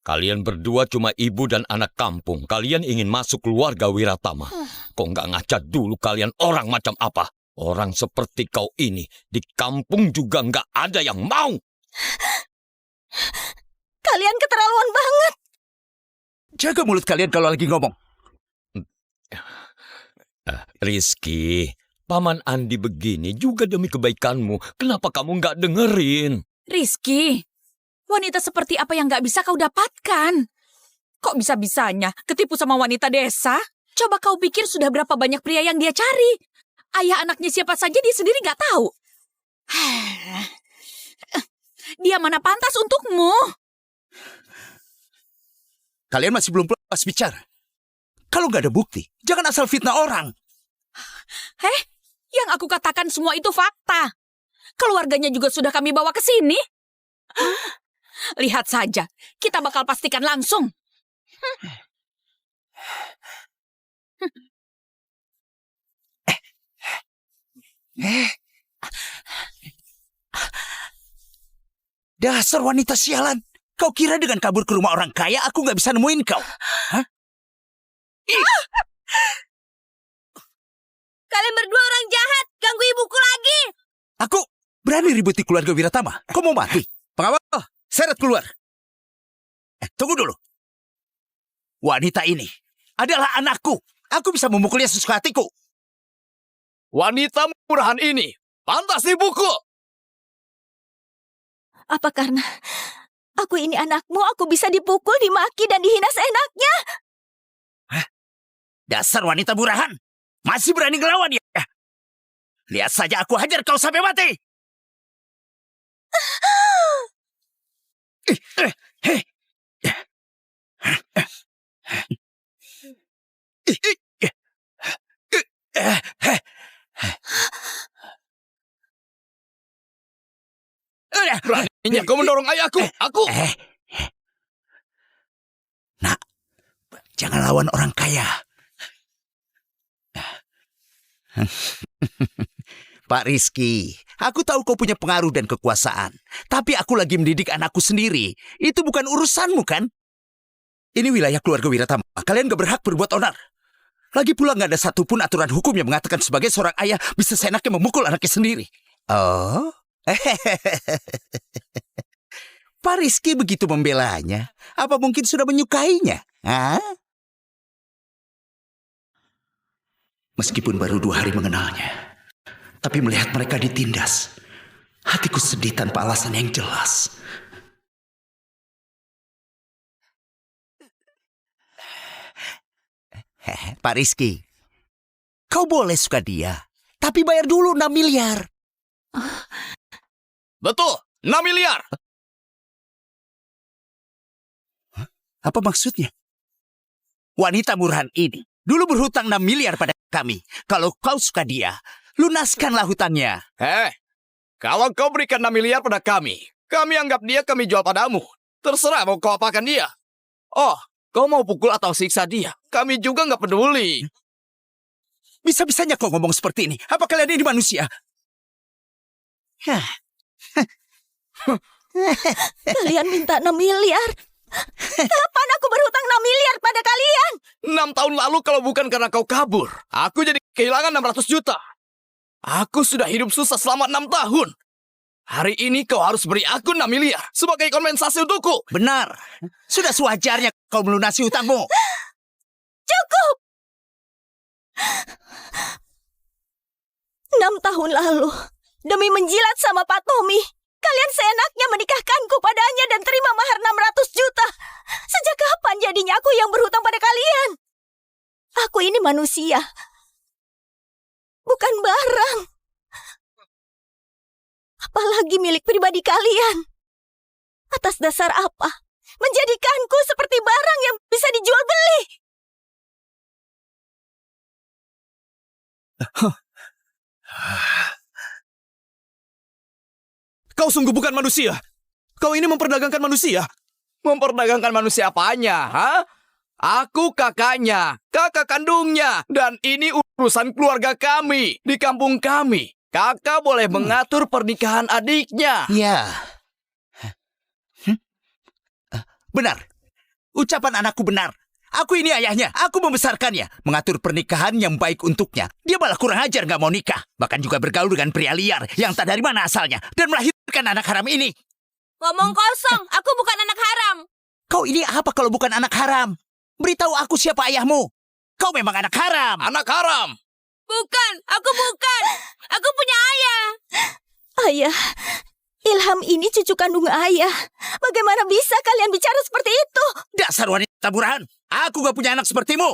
Kalian berdua cuma ibu dan anak kampung. Kalian ingin masuk keluarga Wiratama. Kok nggak ngaca dulu kalian orang macam apa? Orang seperti kau ini di kampung juga nggak ada yang mau. Kalian keterlaluan banget. Jaga mulut kalian kalau lagi ngomong. Rizky, Paman Andi begini juga demi kebaikanmu. Kenapa kamu nggak dengerin? Rizky, wanita seperti apa yang gak bisa kau dapatkan? Kok bisa-bisanya ketipu sama wanita desa? Coba kau pikir sudah berapa banyak pria yang dia cari. Ayah anaknya siapa saja dia sendiri gak tahu. Dia mana pantas untukmu? Kalian masih belum puas bicara. Kalau nggak ada bukti, jangan asal fitnah orang. Yang aku katakan semua itu fakta. Keluarganya juga sudah kami bawa ke sini. Lihat saja, kita bakal pastikan langsung. Dasar wanita sialan. Kau kira dengan kabur ke rumah orang kaya aku nggak bisa nemuin kau? Hah? Kalian berdua orang jahat. Ganggu ibuku lagi. Aku berani ribut di keluarga Wiratama. Kau mau mati? Pengawal, seret keluar. Tunggu dulu. Wanita ini adalah anakku. Aku bisa memukulnya sesuka hatiku. Wanita murahan ini pantas dipukul. Apa karena aku ini anakmu, aku bisa dipukul, dimaki, dan dihina seenaknya? Dasar wanita murahan. Masih berani ngelawan ya? Lihat saja aku hajar kau sampai mati. Beraninya kau mendorong ayahku. Aku. Nak, jangan lawan orang kaya. Pak Rizky, aku tahu kau punya pengaruh dan kekuasaan. Tapi aku lagi mendidik anakku sendiri. Itu bukan urusanmu, kan? Ini wilayah keluarga Wiratama. Kalian gak berhak berbuat onar. Lagi pula gak ada satupun aturan hukum yang mengatakan sebagai seorang ayah bisa seenaknya memukul anaknya sendiri. Oh? Pak Rizky begitu membelanya. Apa mungkin sudah menyukainya? Hah? Meskipun baru 2 hari mengenalnya, tapi melihat mereka ditindas, hatiku sedih tanpa alasan yang jelas. Pak Rizky, kau boleh suka dia, tapi bayar dulu 6 miliar. Betul, 6 miliar. Apa maksudnya? Wanita murahan ini dulu berhutang 6 miliar pada kami. Kalau kau suka dia, lunaskanlah hutangnya. Kalau kau berikan 6 miliar pada kami anggap dia kami jual padamu. Terserah mau kau apakan dia. Oh, kau mau pukul atau siksa dia, kami juga nggak peduli. Bisa-bisanya kau ngomong seperti ini. Apa kalian ini manusia? Kalian minta 6 miliar. Kapan aku berhutang 6 miliar pada kalian? 6 tahun lalu kalau bukan karena kau kabur, aku jadi kehilangan 600 juta. Aku sudah hidup susah selama 6 tahun. Hari ini kau harus beri aku 6 miliar sebagai kompensasi untukku. Benar. Sudah sewajarnya kau melunasi hutangmu. Cukup! 6 tahun lalu, demi menjilat sama Pak Tommy, kalian seenaknya menikahkanku padanya dan terima mahar 600 juta. Sejak kapan jadinya aku yang berhutang pada kalian? Aku ini manusia, bukan barang. Apalagi milik pribadi kalian. Atas dasar apa menjadikanku seperti barang yang bisa dijual beli? Kau sungguh bukan manusia. Kau ini memperdagangkan manusia. Memperdagangkan manusia apanya, ha? Aku kakaknya, kakak kandungnya, dan ini urusan keluarga kami, di kampung kami. Kakak boleh mengatur pernikahan adiknya. Ya. Benar. Ucapan anakku benar. Aku ini ayahnya. Aku membesarkannya. Mengatur pernikahan yang baik untuknya. Dia malah kurang ajar gak mau nikah. Bahkan juga bergaul dengan pria liar yang tak dari mana asalnya. Dan melahirkan anak haram ini. Ngomong kosong, aku bukan anak haram. Kau ini apa kalau bukan anak haram? Beritahu aku siapa ayahmu. Kau memang anak haram. Anak haram. Bukan, aku bukan. Aku punya ayah. Ayah, Ilham ini cucu kandung ayah. Bagaimana bisa kalian bicara seperti itu? Dasar wanita murahan. Aku gak punya anak sepertimu.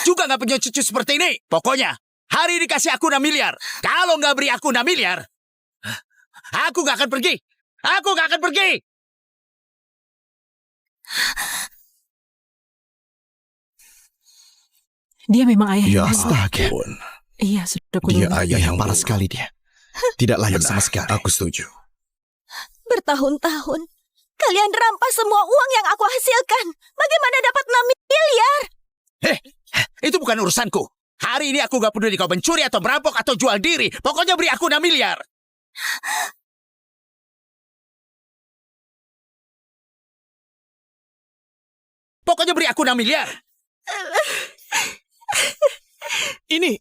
Juga gak punya cucu seperti ini. Pokoknya, hari ini kasih aku 6 miliar. Kalau gak beri aku 6 miliar, aku gak akan pergi. Aku gak akan pergi. Dia memang ayah Ya yang astaga. Iya, sudah Dia kuduga. ayah yang parah sekali dia. Tidak layak sama sekali. Aku setuju. Bertahun-tahun, kalian rampas semua uang yang aku hasilkan. Bagaimana dapat 6 miliar? Itu bukan urusanku. Hari ini aku gak peduli kau mencuri atau merampok atau jual diri. Pokoknya beri aku 6 miliar. Pokoknya beri aku 6 miliar. Ini,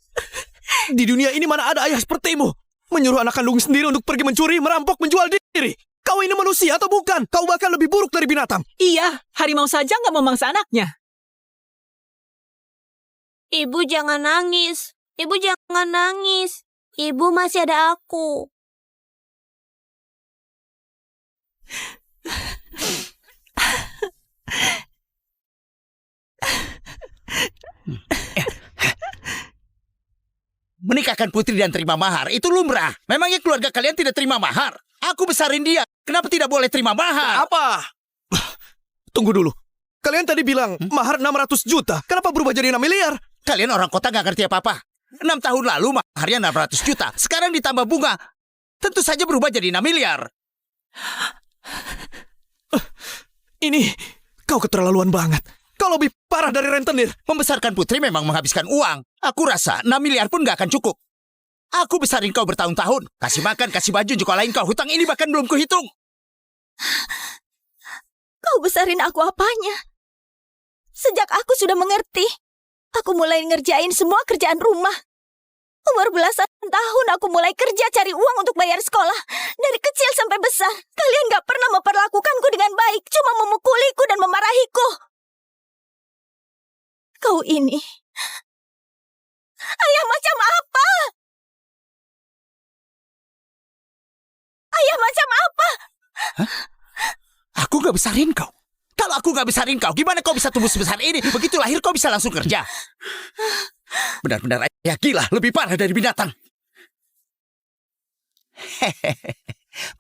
di dunia ini mana ada ayah sepertimu? Menyuruh anak kandung sendiri untuk pergi mencuri, merampok, menjual diri. Kau ini manusia atau bukan? Kau bahkan lebih buruk dari binatang. Iya, harimau saja nggak memangsa anaknya. Ibu jangan nangis. Ibu jangan nangis. Ibu masih ada aku. Menikahkan putri dan terima mahar, itu lumrah. Memangnya keluarga kalian tidak terima mahar? Aku besarin dia. Kenapa tidak boleh terima mahar? Apa? Tunggu dulu. Kalian tadi bilang mahar 600 juta. Kenapa berubah jadi 6 miliar? Kalian orang kota gak ngerti apa-apa. 6 tahun lalu maharnya 600 juta. Sekarang ditambah bunga. Tentu saja berubah jadi 6 miliar. Ini, kau keterlaluan banget. Kau lebih parah dari rentenir. Membesarkan putri memang menghabiskan uang. Aku rasa 6 miliar pun gak akan cukup. Aku besarin kau bertahun-tahun. Kasih makan, kasih baju, juga lain kau. Hutang ini bahkan belum kuhitung. Kau besarin aku apanya? Sejak aku sudah mengerti, aku mulai ngerjain semua kerjaan rumah. Umur belasan tahun aku mulai kerja cari uang untuk bayar sekolah. Dari kecil sampai besar, kalian gak pernah memperlakukanku dengan baik, cuma memukuliku dan memarahiku. Kau ini, ayah macam apa? Ayah macam apa? Aku gak besarin kau. Kalau aku gak besarin kau, gimana kau bisa tumbuh sebesar ini? Begitu lahir kau bisa langsung kerja. Benar-benar ayah gila, lebih parah dari binatang.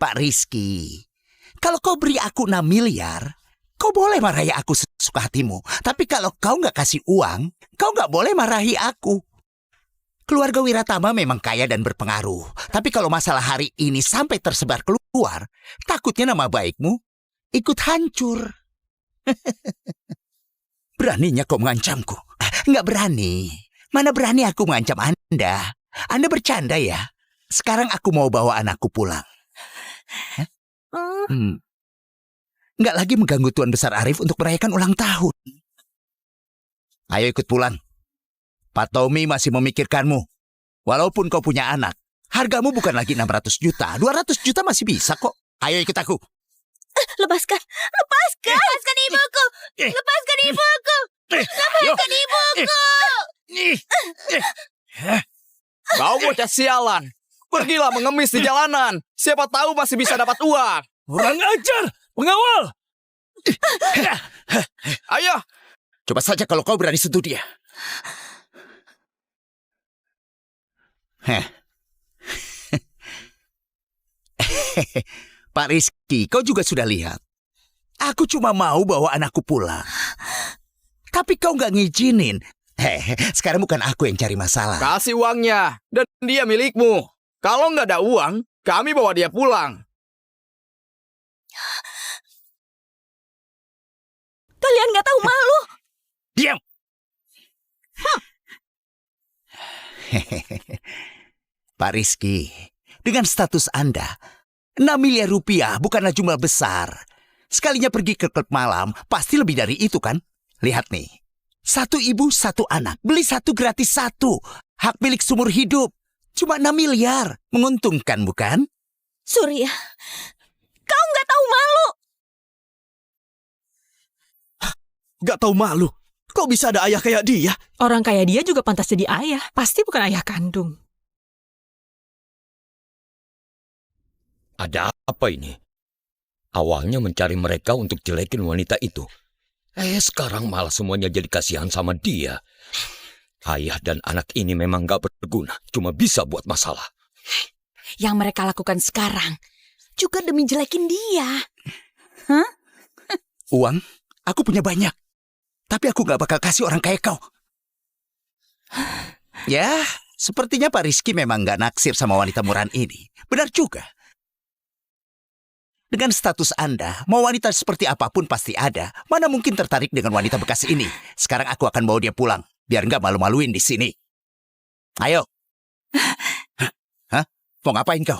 Pak Rizky, kalau kau beri aku 6 miliar, kau boleh marahi aku sesuka hatimu. Tapi kalau kau gak kasih uang, kau gak boleh marahi aku. Keluarga Wiratama memang kaya dan berpengaruh. Tapi kalau masalah hari ini sampai tersebar keluar, takutnya nama baikmu ikut hancur. Beraninya kau mengancamku? Nggak berani. Mana berani aku mengancam Anda? Anda bercanda ya? Sekarang aku mau bawa anakku pulang. Nggak lagi mengganggu Tuan Besar Arif untuk merayakan ulang tahun. Ayo ikut pulang. Pak Tommy masih memikirkanmu. Walaupun kau punya anak, hargamu bukan lagi 600 juta. 200 juta masih bisa kok. Ayo ikut aku. Lepaskan, lepaskan. Lepaskan ibuku. Lepaskan ibuku. Lepaskan ibuku. Kau bocah sialan. Pergilah mengemis di jalanan. Siapa tahu masih bisa dapat uang. Kurang ajar! Pengawal! Ayo. Coba saja kalau kau berani sentuh dia. Pak Rizky, kau juga sudah lihat. Aku cuma mau bawa anakku pulang. Tapi kau nggak ngizinin. Sekarang bukan aku yang cari masalah. Kasih uangnya. Dan dia milikmu. Kalau nggak ada uang, kami bawa dia pulang. Kalian nggak tahu malu. Diam! Pak Rizky, dengan status Anda, 6 miliar rupiah bukanlah jumlah besar. Sekalinya pergi ke klub malam, pasti lebih dari itu kan? Lihat nih, 1 ibu 1 anak, beli 1 gratis 1. Hak milik seumur hidup, cuma 6 miliar. Menguntungkan bukan? Surya, kau nggak tahu malu. Gak tahu malu. Kok bisa ada ayah kayak dia? Orang kayak dia juga pantas jadi ayah. Pasti bukan ayah kandung. Ada apa ini? Awalnya mencari mereka untuk jelekin wanita itu. Sekarang malah semuanya jadi kasihan sama dia. Ayah dan anak ini memang gak berguna. Cuma bisa buat masalah. Yang mereka lakukan sekarang juga demi jelekin dia. Hah? Uang, aku punya banyak. Tapi aku gak bakal kasih orang kayak kau. Ya, sepertinya Pak Rizky memang gak naksir sama wanita murahan ini. Benar juga. Dengan status Anda, mau wanita seperti apapun pasti ada. Mana mungkin tertarik dengan wanita bekas ini? Sekarang aku akan bawa dia pulang, biar nggak malu-maluin di sini. Ayo. Hah? Mau ngapain kau?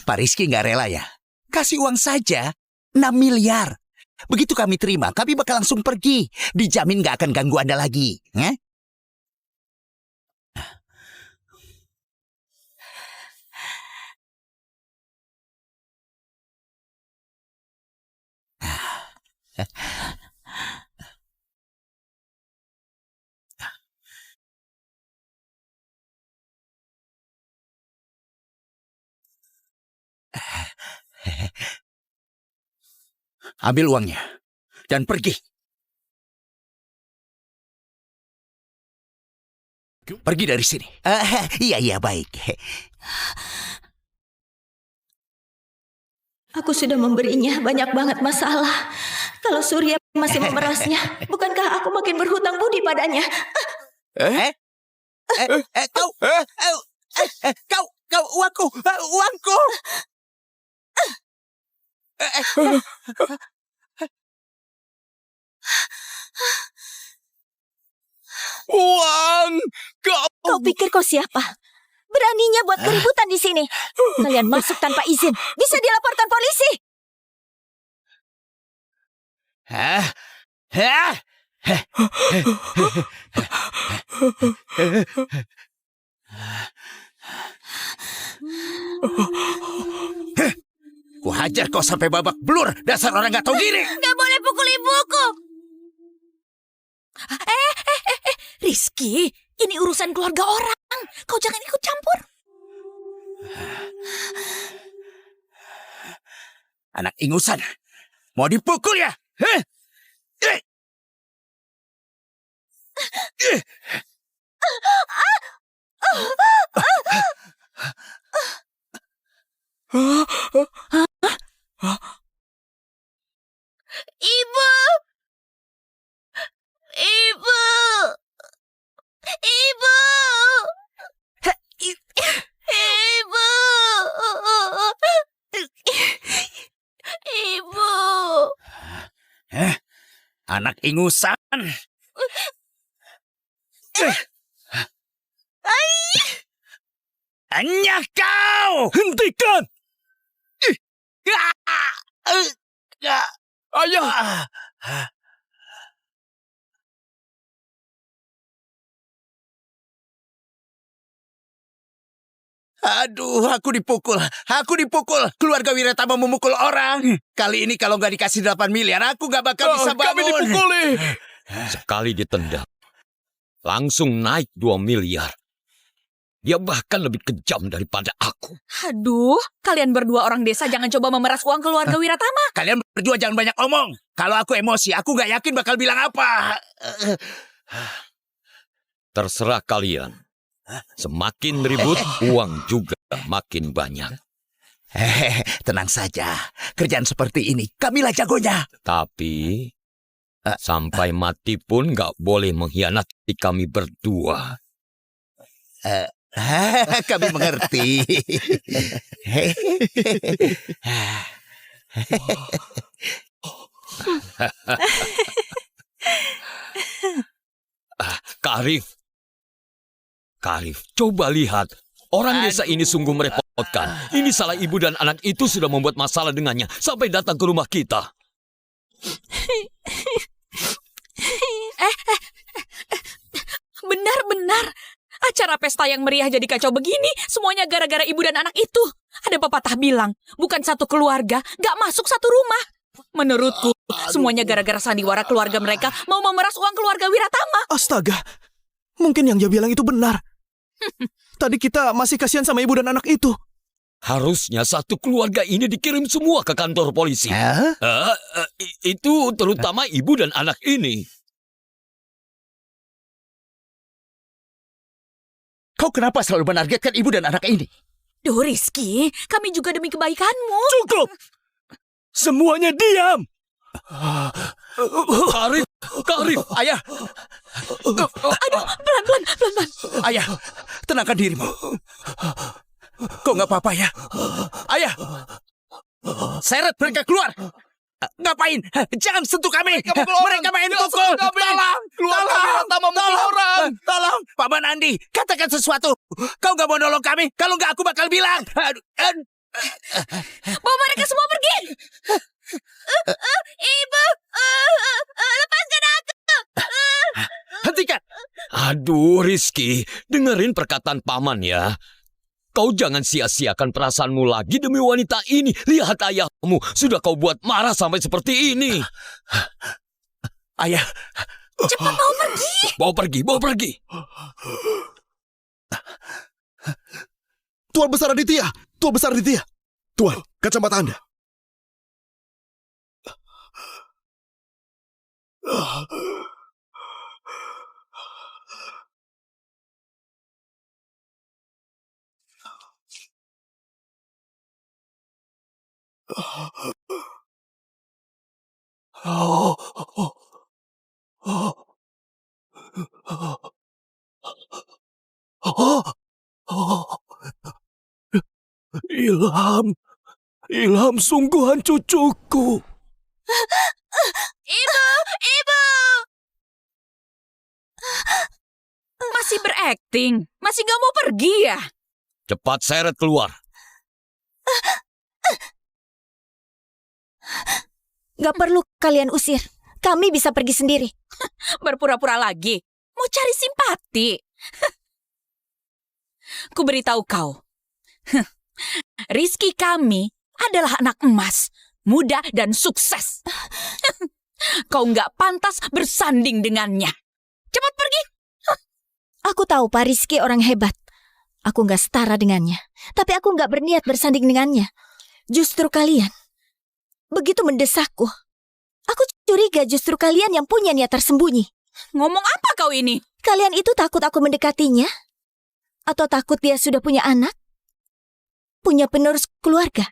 Pak Rizky nggak rela ya? Kasih uang saja, 6 miliar. Begitu kami terima, kami bakal langsung pergi. Dijamin nggak akan ganggu Anda lagi. Ambil uangnya dan pergi. Pergi dari sini. Iya, baik. Aku sudah memberinya banyak banget masalah. Kalau Surya masih memerasnya, bukankah aku makin berhutang budi padanya? Kau Uangku! Uangku! Uang! Kau pikir kau siapa? Beraninya buat keributan di sini. Kalian masuk tanpa izin. Bisa dilaporkan polisi. Hah? Hah? Ku hajar kau sampai babak belur, dasar orang gak tahu diri. Gak boleh pukul ibuku. Rizky, ini urusan keluarga orang. Kau jangan ikut campur. Anak ingusan, mau dipukul ya? Hah? Eh! Eh! Ibu. Ibu. Ibu. Ibu. Ibu. Anak ingusan. Anyah kau! Hentikan! Ayah! Aduh, aku dipukul. Aku dipukul. Keluarga Wiratama memukul orang. Kali ini kalau nggak dikasih 8 miliar, aku nggak bakal bisa bangun. Kami dipukuli. Sekali ditendang, langsung naik 2 miliar. Dia bahkan lebih kejam daripada aku. Aduh, kalian berdua orang desa jangan coba memeras uang keluarga Wiratama. Kalian berdua jangan banyak omong. Kalau aku emosi, aku nggak yakin bakal bilang apa. Terserah kalian. Semakin ribut, uang juga makin banyak. Tenang saja. Kerjaan seperti ini, kamilah jagonya. Tapi, sampai mati pun gak boleh mengkhianati kami berdua. Kami mengerti. Kak Arif, coba lihat. Orang desa ini sungguh merepotkan. Ini salah ibu dan anak itu sudah membuat masalah dengannya sampai datang ke rumah kita. Benar-benar. Acara pesta yang meriah jadi kacau begini, semuanya gara-gara ibu dan anak itu. Ada pepatah bilang, bukan satu keluarga, gak masuk satu rumah. Menurutku, semuanya gara-gara sandiwara keluarga mereka mau memeras uang keluarga Wiratama. Astaga, mungkin yang dia bilang itu benar. Tadi kita masih kasihan sama ibu dan anak itu. Harusnya satu keluarga ini dikirim semua ke kantor polisi. Itu terutama ibu dan anak ini. Kau kenapa selalu menargetkan ibu dan anak ini? Duh Rizky, kami juga demi kebaikanmu. Cukup! Semuanya diam! Kak Arif, Ayah, Aduh, pelan-pelan. ayah, tenangkan dirimu. Kau nggak apa-apa ya? Ayah, seret mereka keluar. Ngapain? Jangan sentuh kami. Mereka main pukul. Tolong, Keluarga Wiratama mukul orang. Tolong, Paman Andi, katakan sesuatu. Kau nggak mau nolong kami? Kalau nggak, aku bakal bilang. Bawa mereka semua pergi. Ibu, lepaskan aku. Hentikan. aduh Rizky, dengerin perkataan paman ya. Kau jangan sia-siakan perasaanmu lagi demi wanita ini. Lihat ayahmu, sudah kau buat marah sampai seperti ini. Ayah, Cepat mau pergi. Bawa pergi. Tuan Besar Aditya, Tuan, kacamata Anda. Ilham sungguhan cucuku. Ibu! Masih berakting? Masih gak mau pergi ya? Cepat seret keluar. Gak perlu kalian usir. Kami bisa pergi sendiri. Berpura-pura lagi. Mau cari simpati. Ku beritahu kau. Rizky kami adalah anak emas, muda dan sukses. Kau nggak pantas bersanding dengannya. Cepat pergi. Aku tahu Pak Rizky orang hebat. Aku nggak setara dengannya. Tapi aku nggak berniat bersanding dengannya. Justru kalian begitu mendesakku. Aku curiga justru kalian yang punya niat tersembunyi. Ngomong apa kau ini? Kalian itu takut aku mendekatinya? Atau takut dia sudah punya anak? Punya penerus keluarga?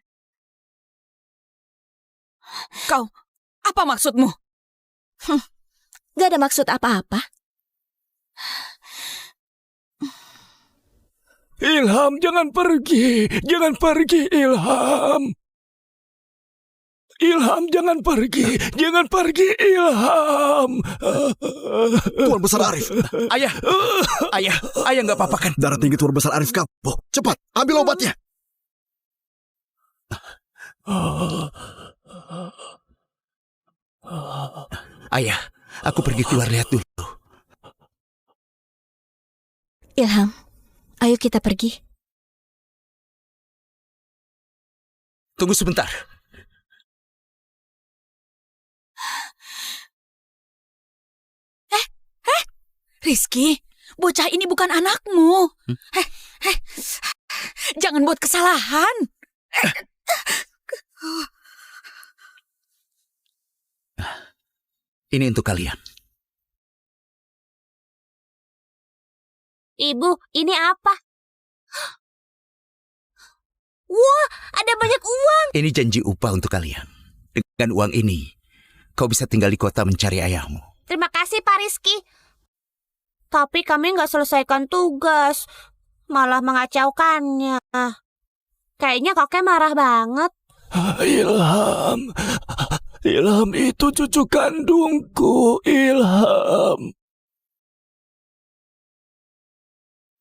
Kau, apa maksudmu? Gak ada maksud apa-apa. Ilham, jangan pergi. Jangan pergi, Ilham. Ilham, jangan pergi. Jangan pergi, Ilham. Tuan Besar Arif. Ayah nggak apa-apa kan? Darah tinggi Tuan Besar Arif kambuh. Cepat, ambil obatnya. Ayah, aku pergi keluar lihat dulu. Ilham, ayo kita pergi. Tunggu sebentar. Rizky, bocah ini bukan anakmu. Jangan buat kesalahan. Ini untuk kalian. Ibu, ini apa? Wah, ada banyak uang. Ini janji upah untuk kalian. Dengan uang ini, kau bisa tinggal di kota mencari ayahmu. Terima kasih, Pak Rizky. Tapi kami nggak selesaikan tugas. Malah mengacaukannya. Kayaknya kakek marah banget. Ilham itu cucu kandungku, Ilham.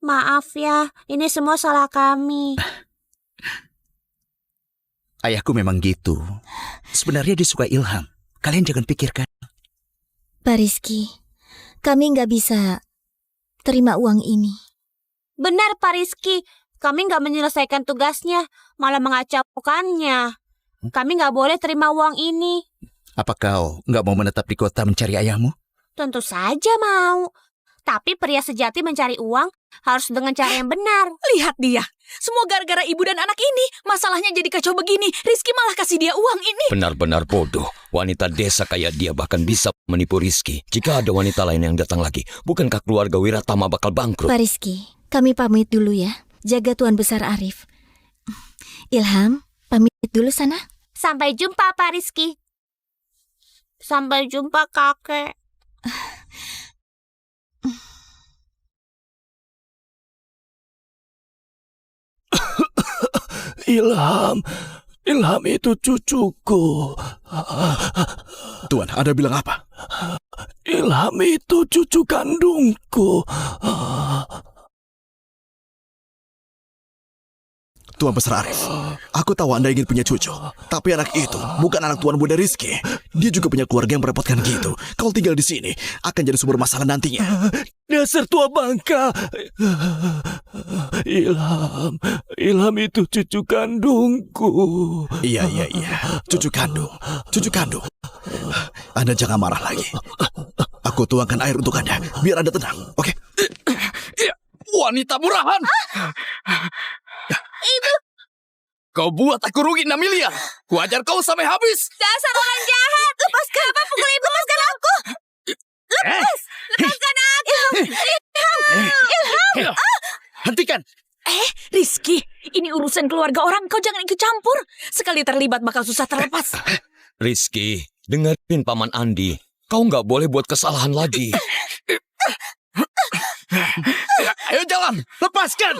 Maaf ya, ini semua salah kami. Ayahku memang gitu. Sebenarnya dia suka Ilham. Kalian jangan pikirkan. Pak Rizky, kami nggak bisa terima uang ini. Benar, Pak Rizky. Kami nggak menyelesaikan tugasnya, malah mengacaukannya. Kami nggak boleh terima uang ini. Apa kau nggak mau menetap di kota mencari ayahmu? Tentu saja mau. Tapi pria sejati mencari uang harus dengan cara yang benar. Lihat dia. Semua gara-gara ibu dan anak ini. Masalahnya jadi kacau begini. Rizky malah kasih dia uang ini. Benar-benar bodoh. Wanita desa kayak dia bahkan bisa menipu Rizky. Jika ada wanita lain yang datang lagi, bukankah keluarga Wiratama bakal bangkrut? Pak Rizky, kami pamit dulu ya. Jaga Tuan Besar Arif. Ilham, pamit dulu sana. Sampai jumpa, Pak Rizky. Sampai jumpa, kakek. Ilham itu cucuku. Tuan, Anda bilang apa? Ilham itu cucu kandungku. Tuan Besar Arif, aku tahu Anda ingin punya cucu. Tapi anak itu bukan anak Tuan Muda Rizky. Dia juga punya keluarga yang merepotkan gitu. Kalau tinggal di sini, akan jadi sumber masalah nantinya. Dasar tua bangka. Ilham itu cucu kandungku. Iya. Cucu kandung. Anda jangan marah lagi. Aku tuangkan air untuk Anda, biar Anda tenang, oke? Wanita murahan! Ibu! Kau buat aku rugi 6 miliar. Ku ajar kau sampai habis. Dasar orang jahat! Lepaskan! Apa pukul ibu? Lepaskan aku! Lepaskan aku! Ilham! Hentikan! Rizky, ini urusan keluarga orang. Kau jangan ikut campur. Sekali terlibat bakal susah terlepas. Rizky, dengerin Paman Andi. Kau nggak boleh buat kesalahan lagi. Ayo jalan, lepaskan.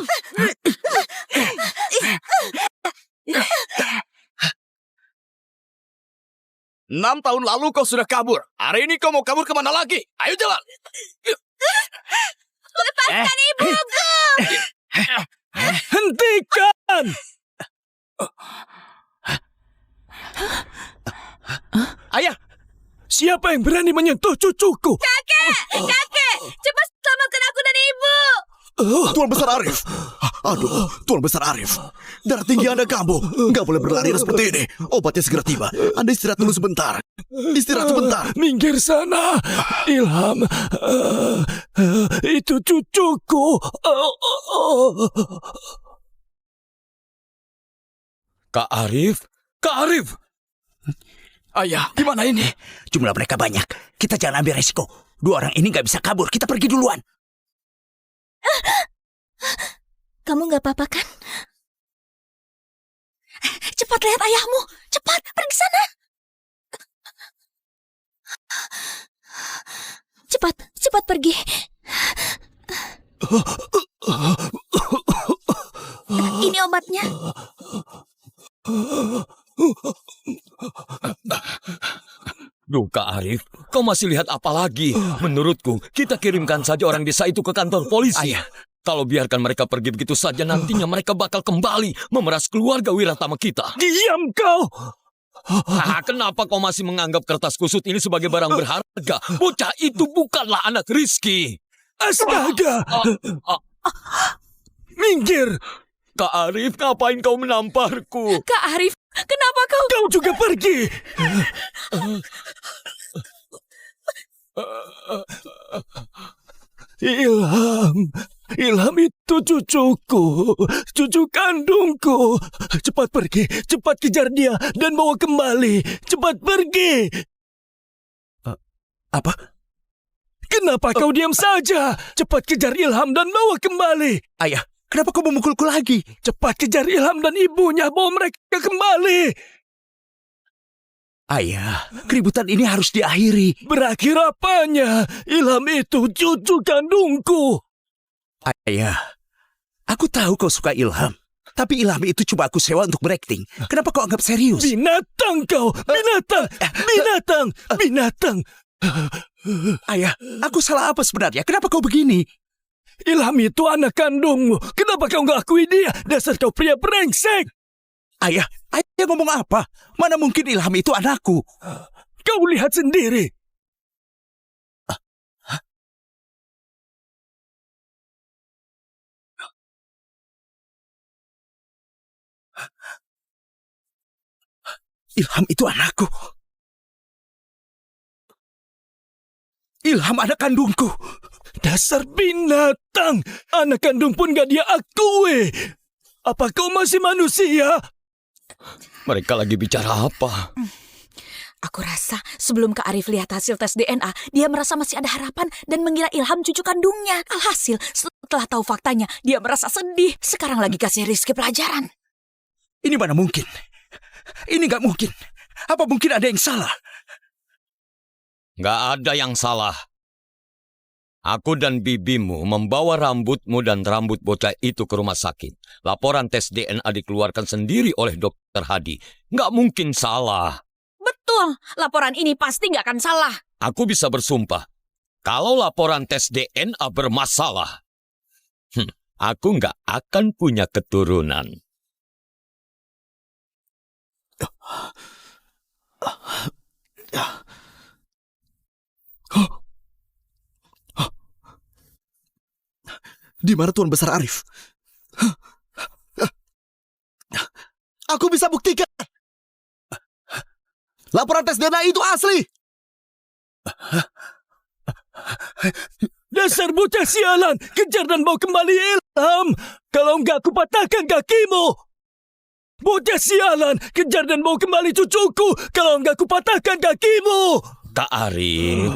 6 tahun lalu kau sudah kabur. Hari ini kau mau kabur kemana lagi? Ayo jalan. Lepaskan ibuku! Hentikan! Ayah, Siapa yang berani menyentuh cucuku? Kakek! Cepat selamatkan aku dan ibu! Tuan Besar Arif. Aduh, Tuan Besar Arif. Darah tinggi Anda kambuh. Nggak boleh berlari seperti ini. Obatnya segera tiba. Anda istirahat dulu sebentar. Istirahat sebentar. Minggir sana. Ilham. Itu cucuku. Kak Arif? Kak Arif! Ayah, gimana ini? jumlah mereka banyak. Kita jangan ambil resiko. 2 orang ini nggak bisa kabur. Kita pergi duluan. Kamu nggak apa-apa kan? Cepat lihat ayahmu. Cepat, pergi sana. Cepat pergi. Ini obatnya. Duh, Kak Arif, kau masih lihat apa lagi? Menurutku, kita kirimkan saja orang desa itu ke kantor polisi. Ayah. Kalau biarkan mereka pergi begitu saja, nantinya mereka bakal kembali memeras keluarga Wiratama kita. Diam kau. Kenapa kau masih menganggap kertas kusut ini sebagai barang berharga? Bocah itu bukanlah anak Rizky. Astaga. Minggir. Kak Arif, ngapain kau menamparku? Kak Arif, kenapa kau... Kau juga pergi. Ilham itu cucuku, cucu kandungku. Cepat pergi, cepat kejar dia dan bawa kembali. Cepat pergi. Apa? Kenapa kau diam saja? Cepat kejar Ilham dan bawa kembali. Ayah, kenapa kau memukulku lagi? Cepat kejar Ilham dan ibunya, bawa mereka kembali. Ayah, keributan ini harus diakhiri. Berakhir apanya? Ilham itu cucu kandungku. Ayah, aku tahu kau suka Ilham. Tapi Ilham itu cuma aku sewa untuk berakting. Kenapa kau anggap serius? Binatang kau, binatang. Ayah, aku salah apa sebenarnya? Kenapa kau begini? Ilham itu anak kandungmu. Kenapa kau nggak akui dia? Dasar kau pria brengsek. Ayah ngomong apa? Mana mungkin Ilham itu anakku? Kau lihat sendiri. Ilham itu anakku. Ilham anak kandungku. Dasar binatang. Anak kandung pun gak dia akui. Apa kau masih manusia? Mereka lagi bicara apa? Aku rasa sebelum Kak Arif lihat hasil tes DNA, dia merasa masih ada harapan dan mengira Ilham cucu kandungnya. Alhasil, setelah tahu faktanya, dia merasa sedih. Sekarang lagi kasih Rizky pelajaran. Ini mana mungkin? Ini gak mungkin. Apa mungkin ada yang salah? Nggak ada yang salah. Aku dan bibimu membawa rambutmu dan rambut bocah itu ke rumah sakit. Laporan tes DNA dikeluarkan sendiri oleh Dokter Hadi. Nggak mungkin salah. Betul, laporan ini pasti nggak akan salah. Aku bisa bersumpah, kalau laporan tes DNA bermasalah, aku nggak akan punya keturunan. Di mana Tuan Besar Arif? Aku bisa buktikan. Laporan tes DNA itu asli. Dasar bocah sialan. Kejar dan bawa kembali Ilham. Kalau enggak aku patahkan kakimu. Bocah sialan. Kejar dan bawa kembali cucuku. Kalau enggak aku patahkan kakimu. Kak Arif,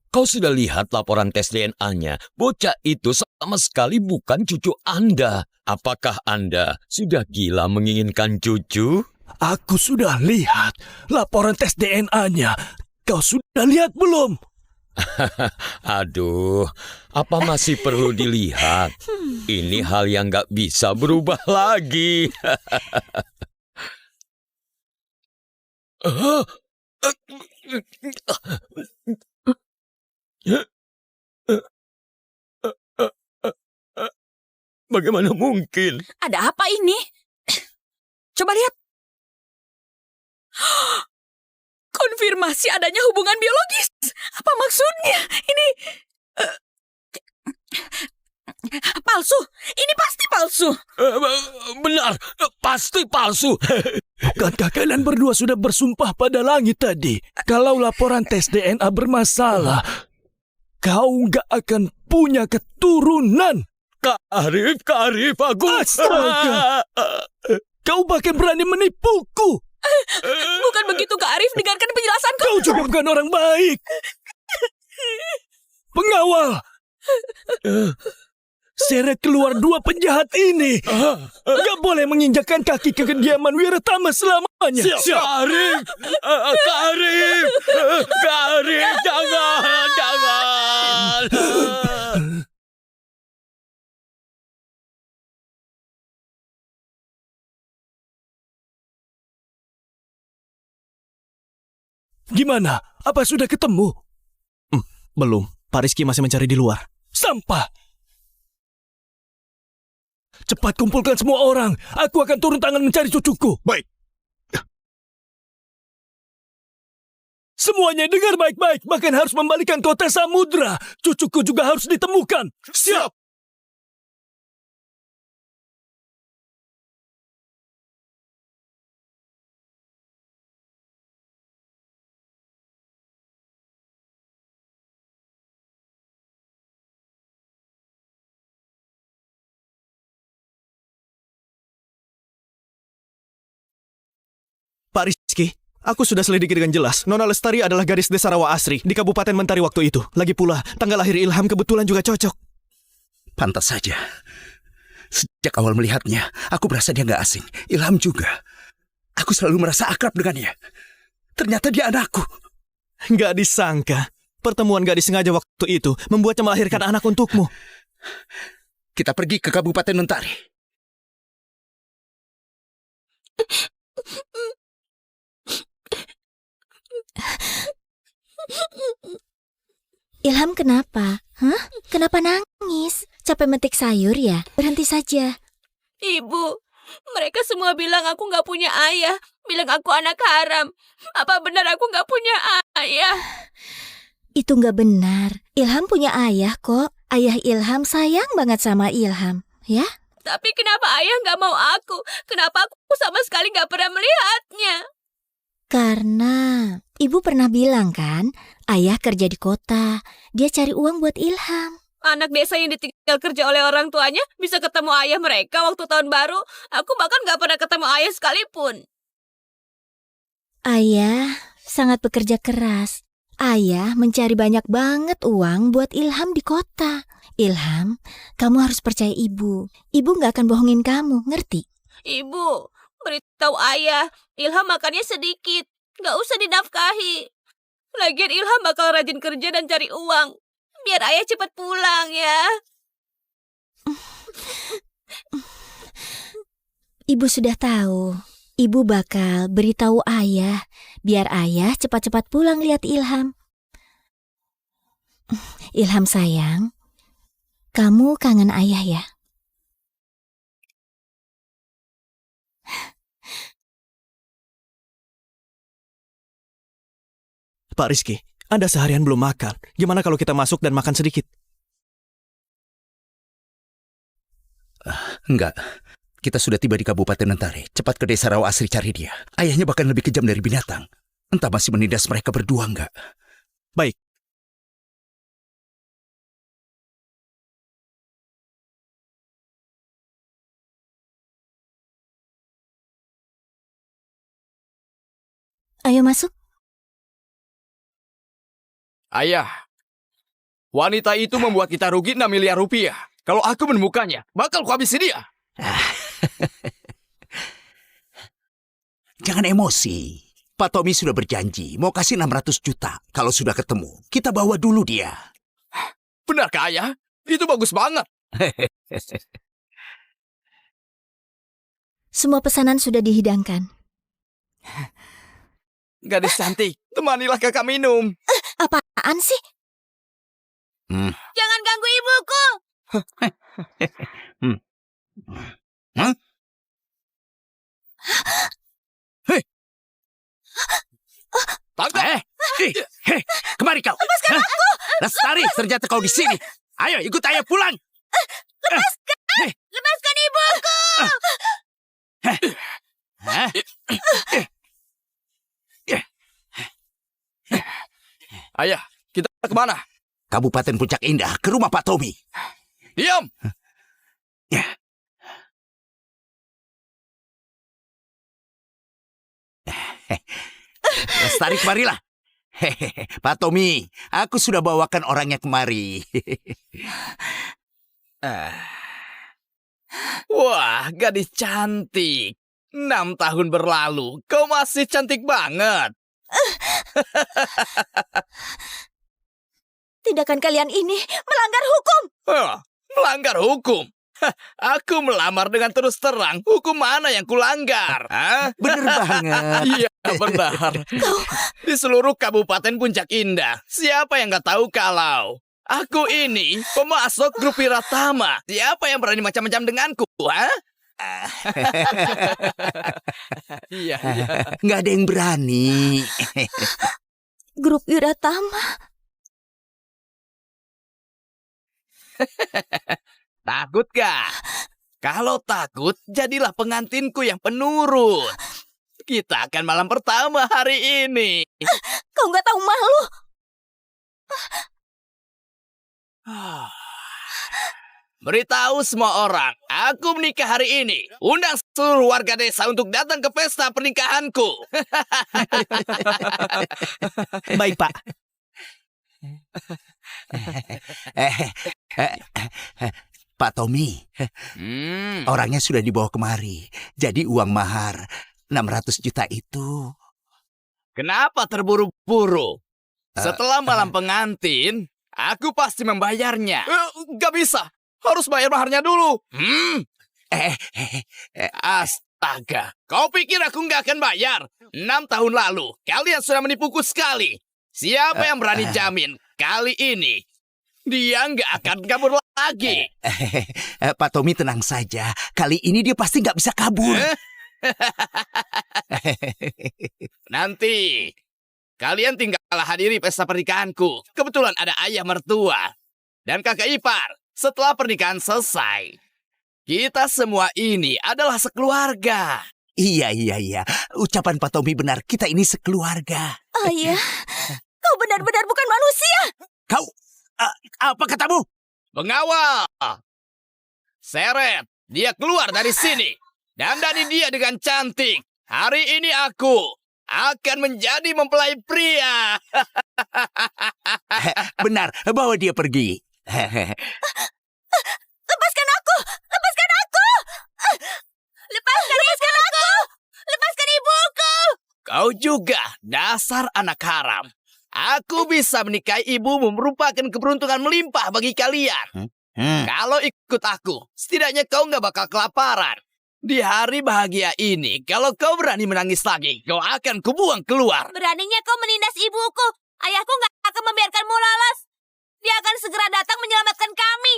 kau sudah lihat laporan tes DNA-nya. Bocah itu sama sekali bukan cucu Anda. Apakah Anda sudah gila menginginkan cucu? Aku sudah lihat laporan tes DNA-nya. Kau sudah lihat belum? Aduh, apa masih perlu dilihat? Ini hal yang nggak bisa berubah lagi. Bagaimana mungkin? Ada apa ini? Coba lihat. Konfirmasi adanya hubungan biologis. Apa maksudnya? Ini palsu. Ini pasti palsu. Benar, pasti palsu. Bukankah kalian berdua sudah bersumpah pada langit tadi? Kalau laporan tes DNA bermasalah, kau nggak akan punya keturunan. Kak Arif, aku... Astaga! Kau bahkan berani menipuku. Bukan begitu, Kak Arif. Dengarkan penjelasanku. Kau juga bukan orang baik. Pengawal. Seret keluar dua penjahat ini. Gak boleh menginjakkan kaki ke kediaman Wiratama selamanya. Kak Arif! Kak Arif! Kak Arif, jangan! Gimana? Apa sudah ketemu? Belum. Pak Rizky masih mencari di luar. Sampah. Cepat kumpulkan semua orang. Aku akan turun tangan mencari cucuku. Baik. Semuanya dengar baik-baik. Bahkan harus membalikan kota Samudra. Cucuku juga harus ditemukan. Siap. Pak Rizky, aku sudah selidiki dengan jelas. Nona Lestari adalah gadis desa Rawa Asri di Kabupaten Mentari waktu itu. Lagi pula, tanggal lahir Ilham kebetulan juga cocok. Pantas saja. Sejak awal melihatnya, aku merasa dia nggak asing. Ilham juga. Aku selalu merasa akrab dengannya. Ternyata dia anakku. Nggak disangka. Pertemuan gak disengaja waktu itu membuatnya melahirkan anak untukmu. Kita pergi ke Kabupaten Mentari. Ilham kenapa? Hah? Kenapa nangis? Capek metik sayur ya? Berhenti saja. Ibu, mereka semua bilang aku nggak punya ayah. Bilang aku anak haram. Apa benar aku nggak punya ayah? Itu nggak benar. Ilham punya ayah kok. Ayah Ilham sayang banget sama Ilham. Ya? Tapi kenapa ayah nggak mau aku? Kenapa aku sama sekali nggak pernah melihatnya? Karena ibu pernah bilang kan, ayah kerja di kota. Dia cari uang buat Ilham. Anak desa yang ditinggal kerja oleh orang tuanya bisa ketemu ayah mereka waktu tahun baru. Aku bahkan nggak pernah ketemu ayah sekalipun. Ayah sangat bekerja keras. Ayah mencari banyak banget uang buat Ilham di kota. Ilham, kamu harus percaya ibu. Ibu nggak akan bohongin kamu, ngerti? Ibu, beritahu ayah, Ilham makannya sedikit. Nggak usah dinafkahi. Lagian Ilham bakal rajin kerja dan cari uang. Biar ayah cepat pulang ya. Ibu sudah tahu. Ibu bakal beritahu ayah, biar ayah cepat-cepat pulang lihat Ilham. Ilham sayang, kamu kangen ayah ya? Pak Rizky, Anda seharian belum makan. Gimana kalau kita masuk dan makan sedikit? Enggak. Kita sudah tiba di Kabupaten Mentari. Cepat ke desa Rawa Asri cari dia. Ayahnya bahkan lebih kejam dari binatang. Entah masih menindas mereka berdua enggak. Baik. Ayo masuk. Ayah, wanita itu membuat kita rugi 6 miliar rupiah. Kalau aku menemukannya, bakal kuhabisi dia. Jangan emosi. Pak Tommy sudah berjanji mau kasih 600 juta. Kalau sudah ketemu, kita bawa dulu dia. Benarkah ayah? Itu bagus banget. Semua pesanan sudah dihidangkan. Gadis cantik, temanilah kakak minum. Apaan sih? Jangan ganggu ibuku. Tangkap! Kemari kau. Lepaskan aku. Lestari, ternyata kau di sini. Ayo, ikut ayah pulang. Lepaskan ibuku. Ayah, kita kemana? Kabupaten Puncak Indah, ke rumah Pak Tommy. Diam! Lestari, kemarilah. Hehehe, Pak Tommy, aku sudah bawakan orangnya kemari. Wah, gadis cantik. 6 tahun berlalu, kau masih cantik banget. Tindakan kalian ini melanggar hukum. Melanggar hukum? Aku melamar dengan terus terang. Hukum mana yang kulanggar? Bener banget. Iya, benar. Di seluruh Kabupaten Puncak Indah, siapa yang nggak tahu kalau aku ini pemasok grup Wiratama? Siapa yang berani macam-macam denganku? Iya. Nggak ada yang berani. Grup Wiratama. Takut gak? Kalau takut, jadilah pengantinku yang penurut. Kita akan malam pertama hari ini. Kau nggak tahu malu? Beritahu semua orang, aku menikah hari ini. Undang seluruh warga desa untuk datang ke pesta pernikahanku. Baik, Pak. Pak Tommy, orangnya sudah dibawa kemari. Jadi uang mahar 600 juta itu. Kenapa terburu-buru? Setelah malam pengantin, aku pasti membayarnya. Gak bisa, harus bayar maharnya dulu. Astaga, kau pikir aku nggak akan bayar? 6 tahun lalu, kalian sudah menipuku sekali. Siapa yang berani jamin kali ini dia nggak akan kabur lagi? Pak Tommy tenang saja. Kali ini dia pasti nggak bisa kabur. Nanti kalian tinggal hadiri pesta pernikahanku. Kebetulan ada ayah mertua dan kakak ipar. Setelah pernikahan selesai, kita semua ini adalah sekeluarga. Iya. Ucapan Pak Tommy benar. Kita ini sekeluarga. Ayah, kau benar-benar bukan manusia. Kau, apa katamu? Pengawal, seret dia keluar dari sini. Dandani dia dengan cantik. Hari ini aku akan menjadi mempelai pria. Benar, bawa dia pergi. Lepaskan aku! Lepaskan aku! Lepaskan aku! Lepaskan ibuku! Kau juga dasar anak haram. Aku bisa menikahi ibumu merupakan keberuntungan melimpah bagi kalian. Kalau ikut aku, setidaknya kau nggak bakal kelaparan. Di hari bahagia ini, kalau kau berani menangis lagi, kau akan kubuang keluar. Beraninya kau menindas ibuku. Ayahku nggak akan membiarkanmu lolos. Dia akan segera datang menyelamatkan kami.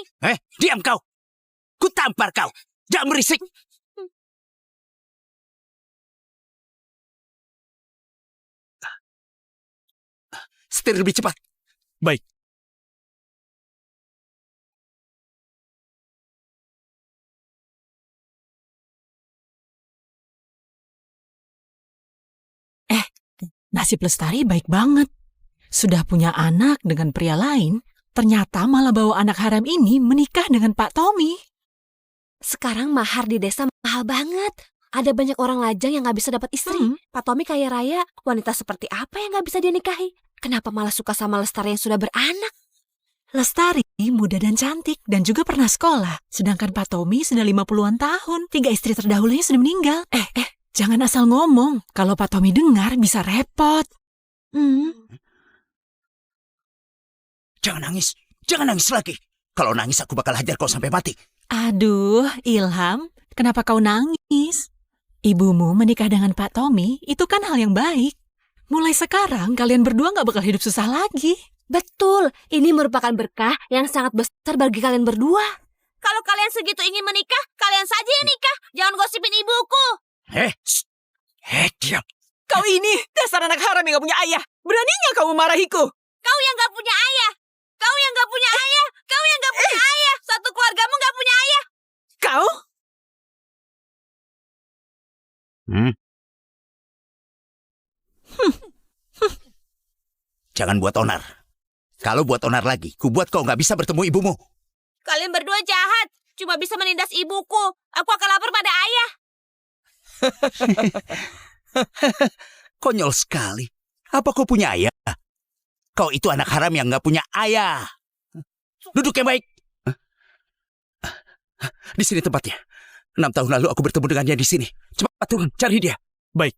Diam kau. Ku tampar kau. Jangan berisik. Setir lebih cepat. Baik. Nasib Lestari baik banget. Sudah punya anak dengan pria lain, ternyata malah bawa anak haram ini menikah dengan Pak Tommy. Sekarang mahar di desa mahal banget. Ada banyak orang lajang yang nggak bisa dapat istri. Pak Tommy kaya raya, wanita seperti apa yang nggak bisa dia nikahi? Kenapa malah suka sama Lestari yang sudah beranak? Lestari muda dan cantik dan juga pernah sekolah. Sedangkan Pak Tommy sudah 50-an tahun. 3 istri terdahulunya sudah meninggal. Jangan asal ngomong. Kalau Pak Tommy dengar bisa repot. Jangan nangis. Jangan nangis lagi. Kalau nangis aku bakal hajar kau sampai mati. Aduh, Ilham, kenapa kau nangis? Ibumu menikah dengan Pak Tommy itu kan hal yang baik. mulai sekarang kalian berdua gak bakal hidup susah lagi. Betul, ini merupakan berkah yang sangat besar bagi kalian berdua. Kalau kalian segitu ingin menikah, kalian saja yang nikah. Jangan gosipin ibuku. Diam. Kau ini dasar anak haram yang gak punya ayah. Beraninya kamu marahiku. Kau yang gak punya ayah. Kau yang gak punya ayah. Kau yang gak punya ayah. Satu keluargamu gak punya ayah. Kau? Jangan buat onar. Kalau buat onar lagi, ku buat kau nggak bisa bertemu ibumu. Kalian berdua jahat. Cuma bisa menindas ibuku. Aku akan lapor pada ayah. Konyol sekali. Apa kau punya ayah? Kau itu anak haram yang nggak punya ayah. Duduk yang baik. Di sini tempatnya. 6 tahun lalu aku bertemu dengannya di sini. Cepat turun, cari dia. Baik.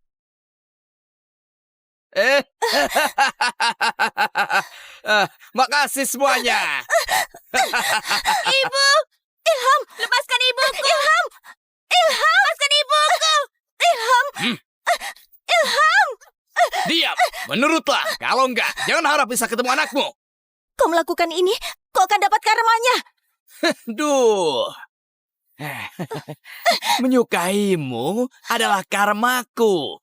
Makasih semuanya. Ibu! Ilham! Lepaskan ibuku! Ilham! Ilham! Lepaskan ibuku! Ilham! Ilham! Diam, menurutlah. Kalau enggak, jangan harap bisa ketemu anakmu. Kau melakukan ini, kau akan dapat karmanya. Duh. Menyukaimu adalah karmaku.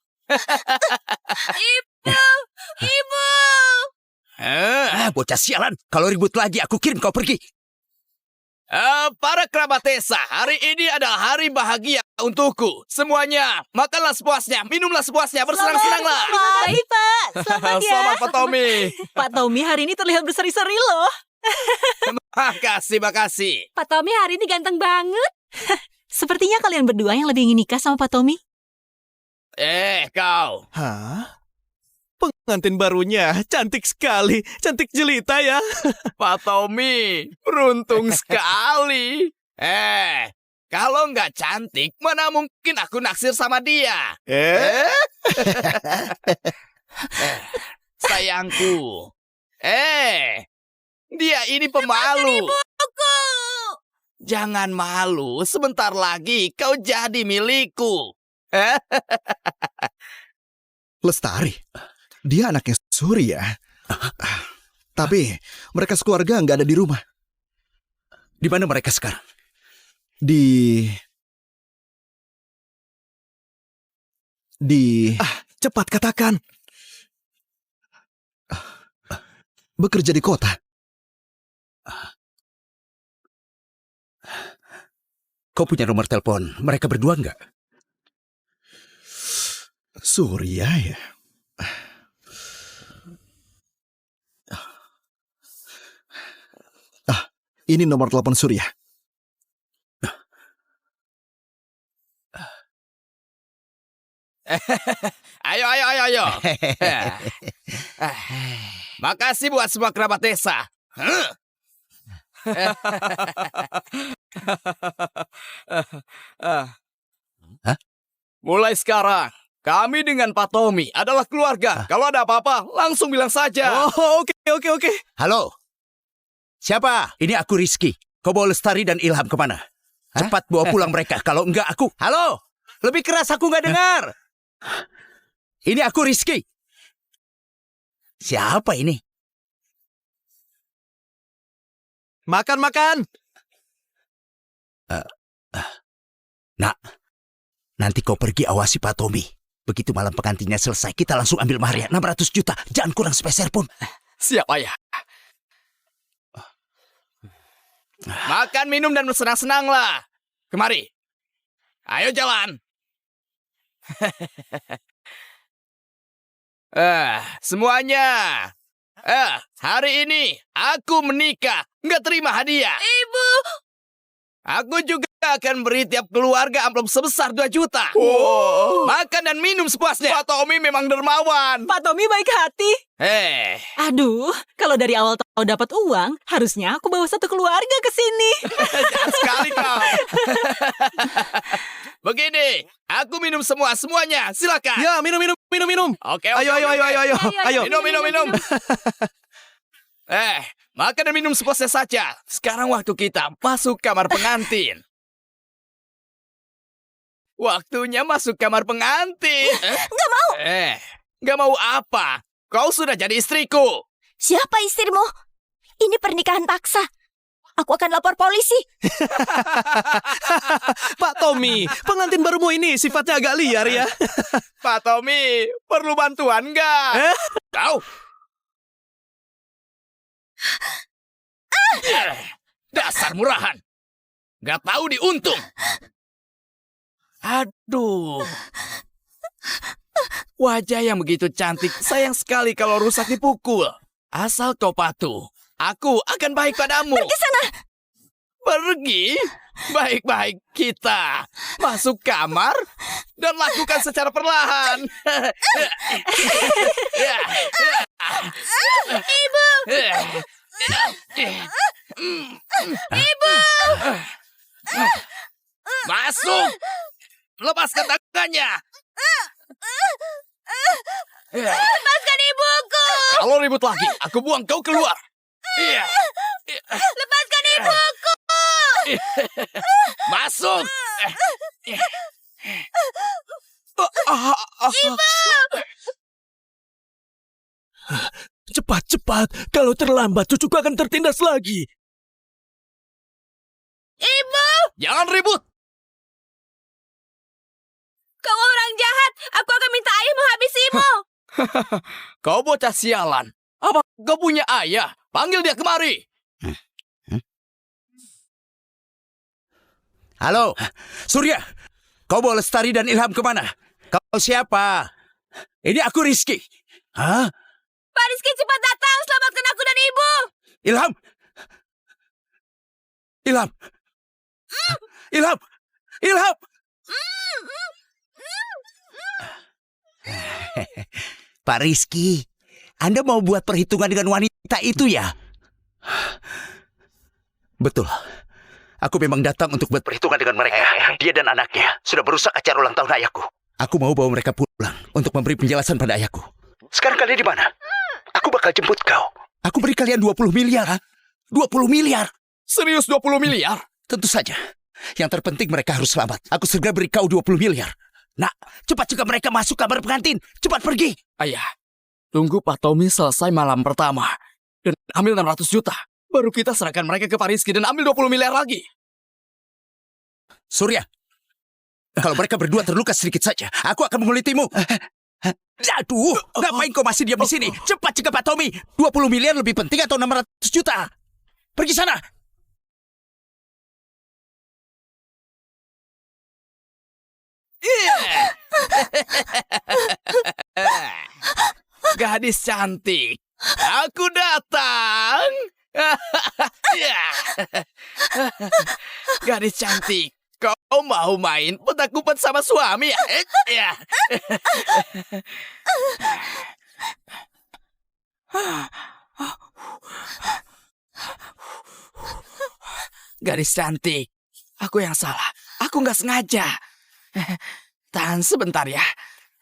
Ibu! Bocah sialan. Kalau ribut lagi, aku kirim kau pergi. Para kerabat desa, hari ini adalah hari bahagia untukku. Semuanya, makanlah sepuasnya, minumlah sepuasnya, bersenang-senanglah. Baik, Pak. Selamat ya. Selamat Pak Tommy. Pak Tommy hari ini terlihat berseri-seri loh. Makasih. Pak Tommy hari ini ganteng banget. Sepertinya kalian berdua yang lebih ingin nikah sama Pak Tommy. Kau. Hah? Pengantin barunya cantik sekali. Cantik jelita ya. Pak Tommy, beruntung sekali. Kalau nggak cantik, mana mungkin aku naksir sama dia? Sayangku. Dia ini pemalu. Jangan malu, sebentar lagi kau jadi milikku. Lestari, dia anaknya Surya. Tapi mereka sekeluarga nggak ada di rumah. Di mana mereka sekarang? Di Cepat katakan. bekerja di kota. Kau punya nomor telepon mereka berdua nggak? Surya ya. Ini nomor telepon Surya. Ayo. Makasih buat semua kerabat desa. Mulai sekarang, kami dengan Pak Tommy adalah keluarga. Kalau ada apa-apa, langsung bilang saja. Oh, oke. Halo? Siapa? Ini aku Rizky. Kau bawa Lestari dan Ilham kemana? Cepat bawa pulang mereka. Kalau enggak aku... Halo? Lebih keras aku nggak dengar. Ini aku Rizky. Siapa ini? Makan. Nak, nanti kau pergi awasi Pak Tommy. Begitu malam pengantinnya selesai, kita langsung ambil maharnya 600 juta. Jangan kurang sepeser pun. Siap, ayah. Makan, minum, dan bersenang-senanglah. Kemari. Ayo jalan. Semuanya. Hari ini aku menikah. Nggak terima hadiah. Ibu! Aku juga akan beri tiap keluarga amplop sebesar 2 juta. Makan dan minum sepuasnya. Pak Tommy memang dermawan. Pak Tommy baik hati. Aduh, kalau dari awal tahu dapat uang, harusnya aku bawa satu keluarga ke sini. Jahat sekali kau. Begini, aku minum semuanya. Silakan. Ya, minum. Oke. Ayo. Minum. Makan dan minum sepuasnya saja. Sekarang waktu kita masuk kamar pengantin. Waktunya masuk kamar pengantin. Nggak mau. Gak mau apa? Kau sudah jadi istriku. Siapa istrimu? Ini pernikahan paksa. Aku akan lapor polisi. Pak Tommy, pengantin barumu ini sifatnya agak liar ya. Pak Tommy, perlu bantuan nggak? Kau. Dasar murahan. Gak tahu diuntung. Aduh. Wajah yang begitu cantik, sayang sekali kalau rusak dipukul. Asal kau patuh, aku akan baik padamu. Pergi sana. Pergi? Baik-baik, kita masuk kamar dan lakukan secara perlahan. Ibu! Ibu! Masuk! Lepaskan tangannya! Lepaskan ibuku! Kalau ribut lagi, aku buang kau keluar. Lepaskan ibuku! Masuk! Cepat-cepat, kalau terlambat cucuku akan tertindas lagi. Ibu! Jangan ribut! Kau orang jahat! Aku akan minta ayah menghabisimu! Kau bocah sialan. Apa kau punya ayah? Panggil dia kemari. Halo, Surya. Kau bawa Lestari dan Ilham kemana? Kau siapa? Ini aku Rizky. Hah? Pak Rizky, cepat datang! Selamatkan aku dan ibu! Ilham? Ilham? Ilham? Ilham? Pak Rizky, Anda mau buat perhitungan dengan wanita itu ya? Betul. Aku memang datang untuk buat perhitungan dengan mereka. Dia dan anaknya sudah merusak acara ulang tahun ayahku. Aku mau bawa mereka pulang untuk memberi penjelasan pada ayahku. Sekarang kalian di mana? Aku bakal jemput kau. Aku beri kalian 20 miliar. 20 miliar? Serius 20 miliar? Tentu saja. Yang terpenting mereka harus selamat. Aku segera beri kau 20 miliar. Nak, cepat cegah mereka masuk kamar pengantin. Cepat pergi. Ayah, tunggu Pak Tommy selesai malam pertama. Dan ambil 600 juta. Baru kita serahkan mereka ke Pak Rizky dan ambil 20 miliar lagi. Surya, kalau mereka berdua terluka sedikit saja, aku akan mengulitimu. Aduh, ngapain kau masih diam di sini? Cepat cegah Pak Tommy. 20 miliar lebih penting atau 600 juta? Pergi sana. Gadis cantik, aku datang. Gadis cantik, kau mau main petak umpet sama suami ya? Gadis cantik, aku yang salah. Aku nggak sengaja. Tahan sebentar ya.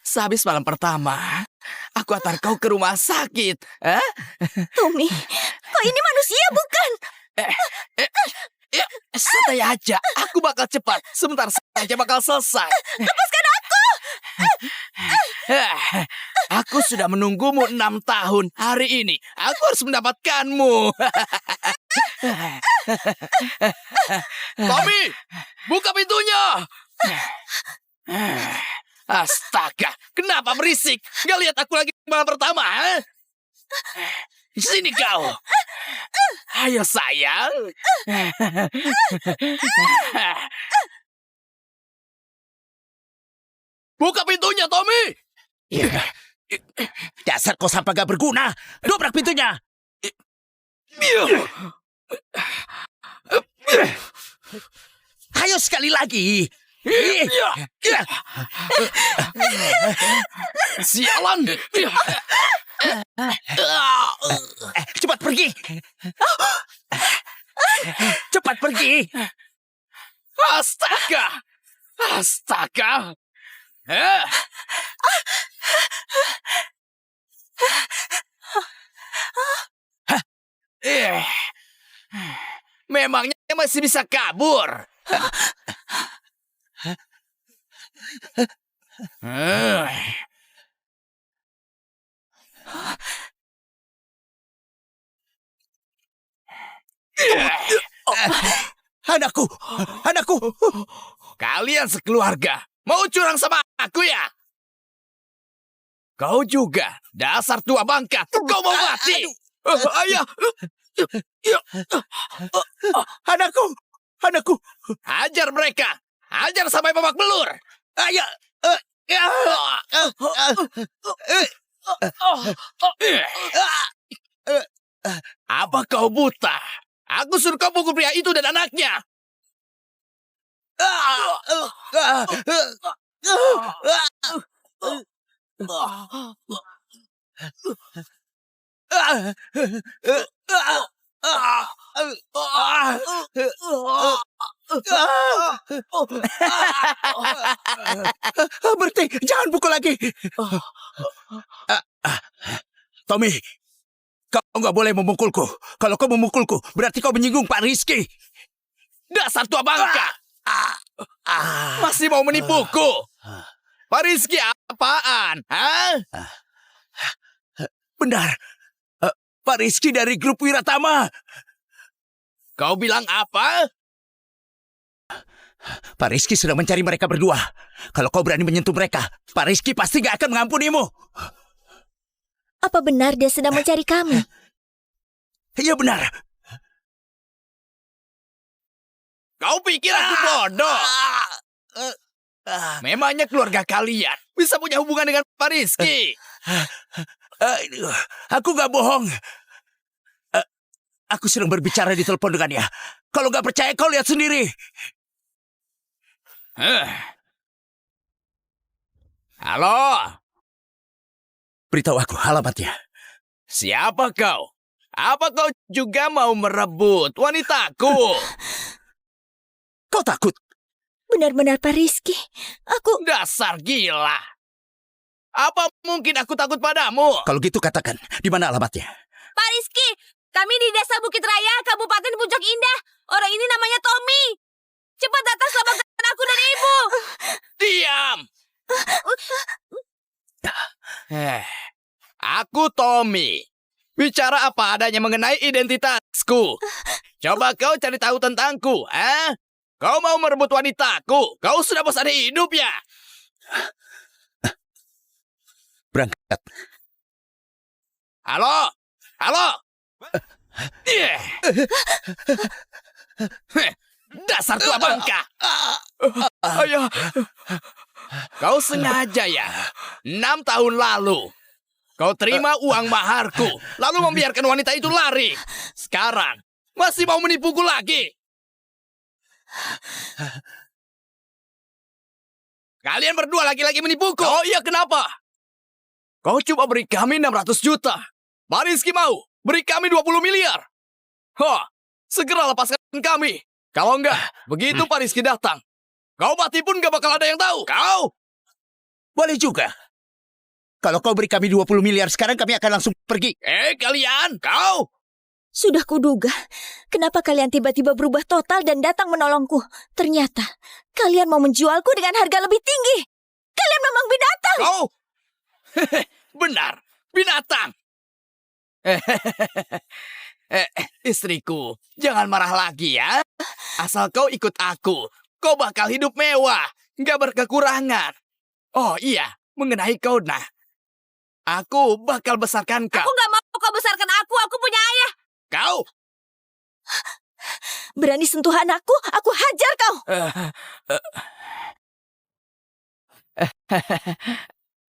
Sehabis malam pertama, aku antar kau ke rumah sakit. Tommy, kau ini manusia bukan? Santai aja, aku bakal cepat. Sebentar saja bakal selesai. Lepaskan aku! Aku sudah menunggumu 6 tahun. Hari ini, aku harus mendapatkanmu. Tommy, buka pintunya. Astaga, kenapa berisik? Gak lihat aku lagi malam pertama, Sini kau. Ayo sayang. Buka pintunya, Tommy. Dasar kau sampah gak berguna. Dobrak pintunya. Ayo sekali lagi. Sialan. Cepat pergi. Cepat pergi. Astaga. Astaga. Memangnya masih bisa kabur? Anakku! Anakku! Kalian sekeluarga mau curang sama aku ya? Kau juga, dasar tua bangka. Kau mau mati? Ayah! Anakku! Anakku! Hajar mereka! Hajar sampai babak belur! Ayah! Apa kau buta? Aku suruh kau pukul pria itu dan anaknya. Berhenti! Jangan pukul lagi! Tommy, kau nggak boleh memukulku. Kalau kau memukulku, berarti kau menyinggung Pak Rizky. Dasar tua bangka! Masih mau menipuku? Pak Rizky apaan? Hah? Benar. Pak Rizky dari grup Wiratama. Kau bilang apa? Pak Rizky sedang mencari mereka berdua. Kalau kau berani menyentuh mereka, Pak Rizky pasti gak akan mengampunimu. Apa benar dia sedang mencari kami? Iya benar. Kau pikir aku bodoh? Memangnya keluarga kalian bisa punya hubungan dengan Pak Rizky? Aku gak bohong. Aku sedang berbicara di telepon dengannya. Kalau gak percaya, kau lihat sendiri. Halo? Beritahu aku alamatnya. Siapa kau? Apa kau juga mau merebut wanitaku? Kau takut? Benar-benar Pak Rizky. Aku... Dasar gila. Apa mungkin aku takut padamu? Kalau gitu katakan, di mana alamatnya? Pak Rizky, kami di Desa Bukit Raya, Kabupaten Puncak Indah. Orang ini namanya Tommy. Cepat datang selamatkan aku dan ibu. Diam! Aku Tommy. Bicara apa adanya mengenai identitasku. Coba kau cari tahu tentangku, Kau mau merebut wanitaku? Kau sudah bosan hidup ya? Berangkat. Halo? Halo? Dasar tua bangka. Ayah. Kau sengaja ya? 6 tahun lalu. Kau terima uang maharku, lalu membiarkan wanita itu lari. Sekarang, masih mau menipuku lagi? Kalian berdua lagi-lagi menipuku. Oh iya, kenapa? Kau cuma beri kami 600 juta. Pak Rizky mau beri kami 20 miliar. Segera lepaskan kami. Kalau enggak, begitu Pak Rizky datang, kau mati pun gak bakal ada yang tahu. Kau? Boleh juga. Kalau kau beri kami 20 miliar sekarang, kami akan langsung pergi. Kalian, kau? Sudah kuduga. Kenapa kalian tiba-tiba berubah total dan datang menolongku? Ternyata kalian mau menjualku dengan harga lebih tinggi. Kalian memang binatang. Kau? Benar, binatang. Istriku, jangan marah lagi ya. Asal kau ikut aku, kau bakal hidup mewah, gak berkekurangan. Oh iya, mengenai kau, nah. Aku bakal besarkan kau. Aku gak mau kau besarkan aku punya ayah. Kau? Berani sentuh anakku, aku hajar kau.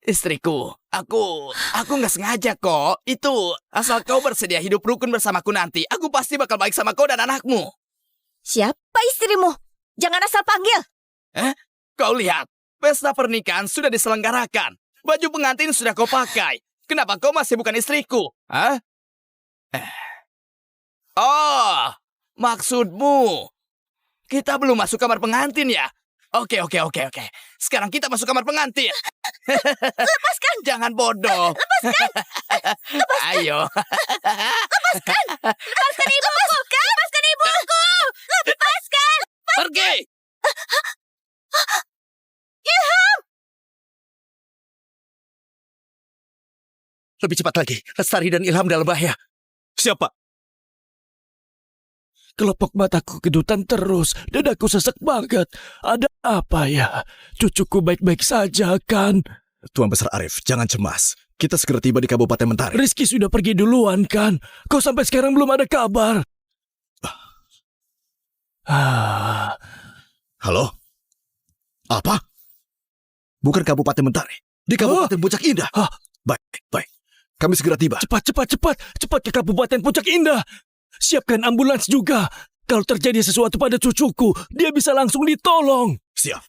Istriku, aku gak sengaja kok. Itu, asal kau bersedia hidup rukun bersamaku nanti, aku pasti bakal baik sama kau dan anakmu. Siapa istrimu? Jangan asal panggil. Kau lihat, pesta pernikahan sudah diselenggarakan. Baju pengantin sudah kau pakai. Kenapa kau masih bukan istriku? Hah? Oh, maksudmu kita belum masuk kamar pengantin ya? Oke. Sekarang kita masuk kamar pengantin. Lepaskan. Jangan bodoh. Lepaskan. Ayo. Lepaskan. Lepaskan ibuku. Lepaskan ibuku. Lepaskan. Pergi. Ilham. Lebih cepat lagi. Lestari dan Ilham dalam bahaya. Siapa? Kelopak mataku kedutan terus, dadaku sesek banget. Ada apa ya? Cucuku baik-baik saja kan? Tuan Besar Arif, jangan cemas. Kita segera tiba di Kabupaten Mentari. Rizky sudah pergi duluan kan? Kau sampai sekarang belum ada kabar. Halo? Apa? Bukan Kabupaten Mentari. Di Kabupaten Puncak Indah. Baik. Kami segera tiba. Cepat ke Kabupaten Puncak Indah. Siapkan ambulans juga. Kalau terjadi sesuatu pada cucuku, dia bisa langsung ditolong. Siap.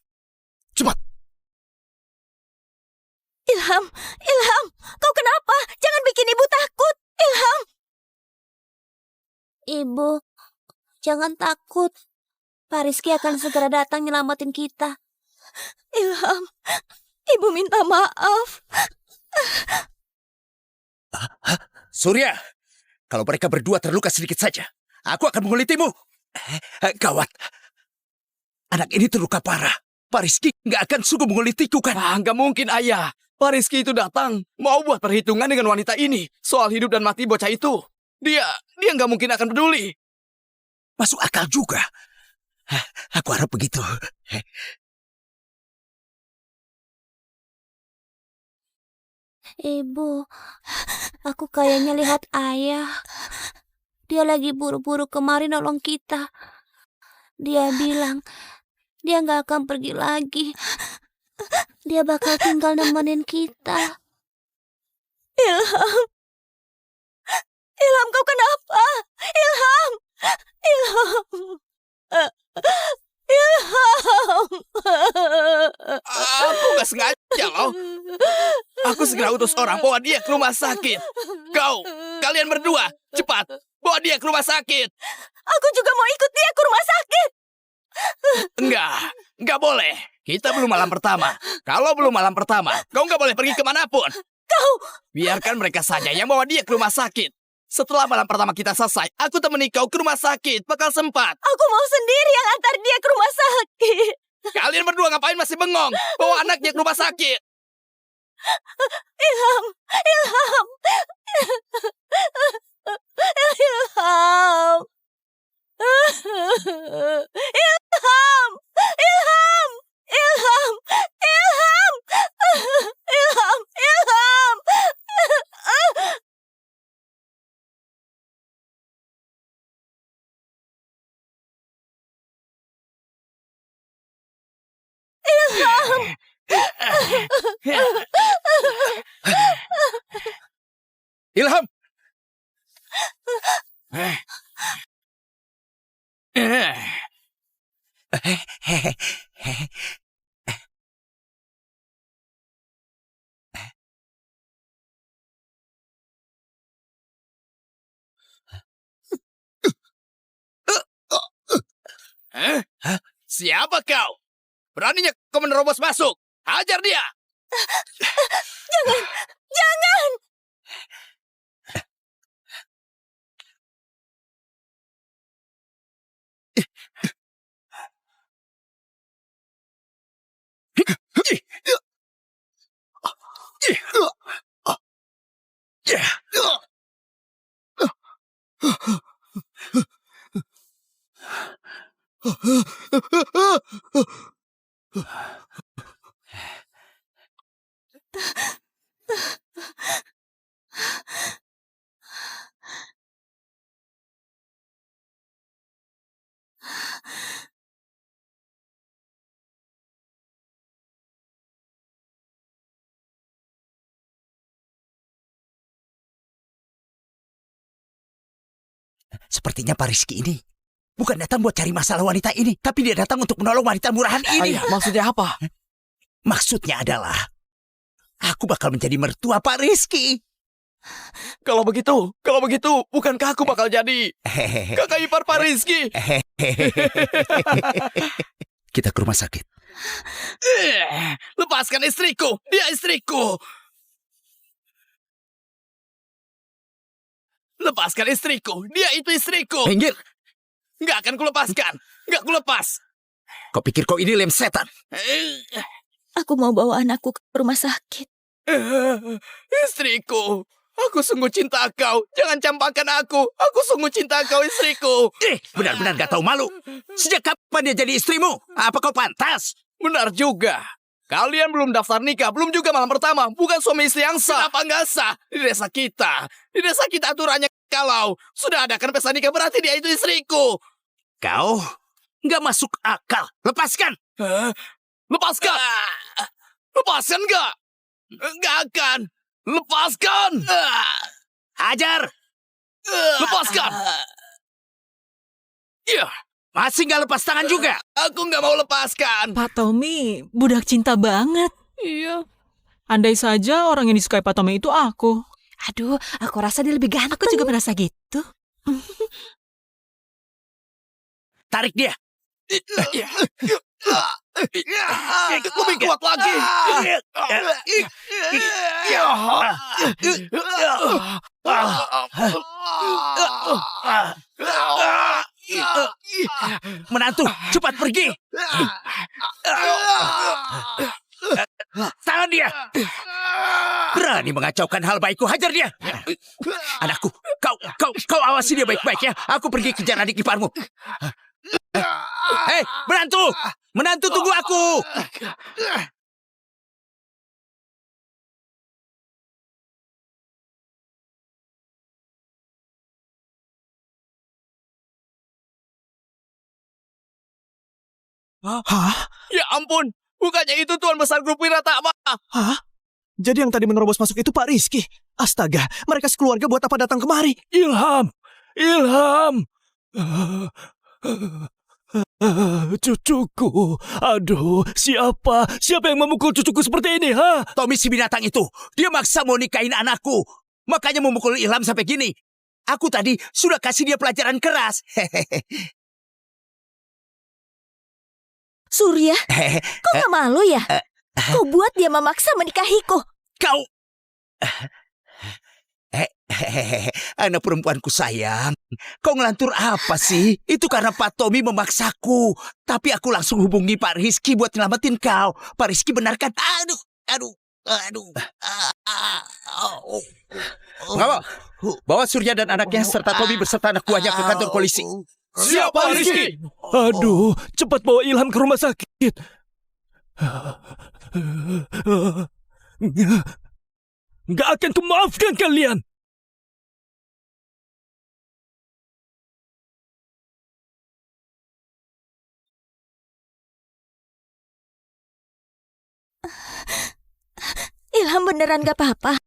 Cepat. Ilham, kau kenapa? Jangan bikin ibu takut. Ilham. Ibu, jangan takut. Pak Rizky akan segera datang nyelamatin kita. Ilham, ibu minta maaf. Surya, kalau mereka berdua terluka sedikit saja, aku akan mengulitimu. Gawat. Anak ini terluka parah. Pak Rizky nggak akan sungguh mengulitiku kan? Nggak mungkin, Ayah. Pak Rizky itu datang mau buat perhitungan dengan wanita ini soal hidup dan mati bocah itu. Dia nggak mungkin akan peduli. Masuk akal juga. Aku harap begitu. Ibu, aku kayaknya lihat ayah. Dia lagi buru-buru kemari nolong kita. Dia bilang dia nggak akan pergi lagi. Dia bakal tinggal nemenin kita. Ilham, kau kenapa? Ilham. Aku nggak sengaja loh. Aku segera utus orang bawa dia ke rumah sakit. Kalian berdua, cepat bawa dia ke rumah sakit. Aku juga mau ikut dia ke rumah sakit. Enggak boleh. Kita belum malam pertama. Kalau belum malam pertama, kau nggak boleh pergi kemanapun. Biarkan mereka saja yang bawa dia ke rumah sakit. Setelah malam pertama kita selesai, aku temani kau ke rumah sakit. Bakal sempat. Aku mau sendiri yang antar dia ke rumah sakit. Kalian berdua ngapain masih bengong? Bawa anaknya ke rumah sakit. Ilham. Ilham! Siapa kau? Beraninya kau menerobos masuk? Hajar dia! Jangan. Sepertinya Pak Rizky ini bukan datang buat cari masalah wanita ini, tapi dia datang untuk menolong wanita murahan ini. Ayah, maksudnya apa? Maksudnya adalah aku bakal menjadi mertua Pak Rizky. Kalau begitu, bukankah aku bakal jadi kakak ipar Pak Rizky? Kita ke rumah sakit. Lepaskan istriku, dia istriku. Lepaskan istriku, dia itu istriku. Minggir! Nggak akan kulepaskan, nggak kulepas. Kau pikir kau ini lem setan? Aku mau bawa anakku ke rumah sakit. Istriku, Aku sungguh cinta kau. Jangan campakkan aku. Aku sungguh cinta kau, istriku. Benar-benar gak tahu malu. Sejak kapan dia jadi istrimu? Apa kau pantas? Benar juga. Kalian belum daftar nikah, belum juga malam pertama. Bukan suami istri yang sah. Kenapa nggak sah? Di desa kita aturannya kalau sudah adakan pesta nikah berarti dia itu istriku. Kau gak masuk akal. Lepaskan. Lepaskan. Lepaskan nggak? Nggak akan. Lepaskan. Hajar. Lepaskan. Ya, Masih gak lepas tangan juga. aku nggak mau lepaskan. Pak Tommy, budak cinta banget. Iya. Andai saja orang yang disukai Pak Tommy itu aku. Aduh, aku rasa dia lebih ganteng. Aku juga merasa gitu. Tarik dia. Lebih kuat lagi. Menantu, cepat pergi. Tahan dia. Berani mengacaukan hal baikku, hajar dia. Anakku, kau awasi dia baik-baik ya. Aku pergi kejar adik iparmu. Hei, menantu! Menantu, tunggu aku! Hah? Ya ampun, bukannya itu Tuan Besar Grup Wiratama. Hah? Jadi yang tadi menerobos masuk itu Pak Rizky? Astaga, mereka sekeluarga buat apa datang kemari? Ilham! Ilham! Cucuku. Aduh, siapa? Siapa yang memukul cucuku seperti ini, ha? Tommy si binatang itu, dia maksa mau nikahin anakku. Makanya memukul Ilham sampai gini. Aku tadi sudah kasih dia pelajaran keras. Surya, kau gak malu ya? Kau buat dia memaksa menikahiku. Kau... Anak perempuanku sayang, kau ngelantur apa sih? Itu karena Pak Tommy memaksaku. Tapi aku langsung hubungi Pak Rizky buat nyelamatin kau. Pak Rizky benarkan. Aduh. Pengawal, bawa Surya dan anaknya serta Tommy beserta anak buahnya ke kantor polisi. Siapa Rizky? Aduh, cepat bawa Ilham ke rumah sakit. Nggak akan kumaafkan kalian. Ilham beneran gak apa-apa.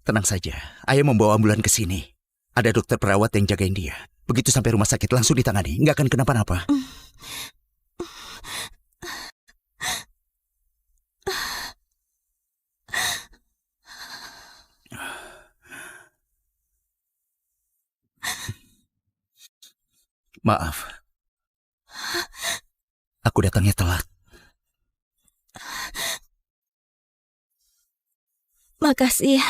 Tenang saja, ayah membawa ambulan ke sini. Ada dokter perawat yang jagain dia. Begitu sampai rumah sakit langsung ditangani, nggak akan kenapa-napa. Maaf, aku datangnya telat. Makasih ya.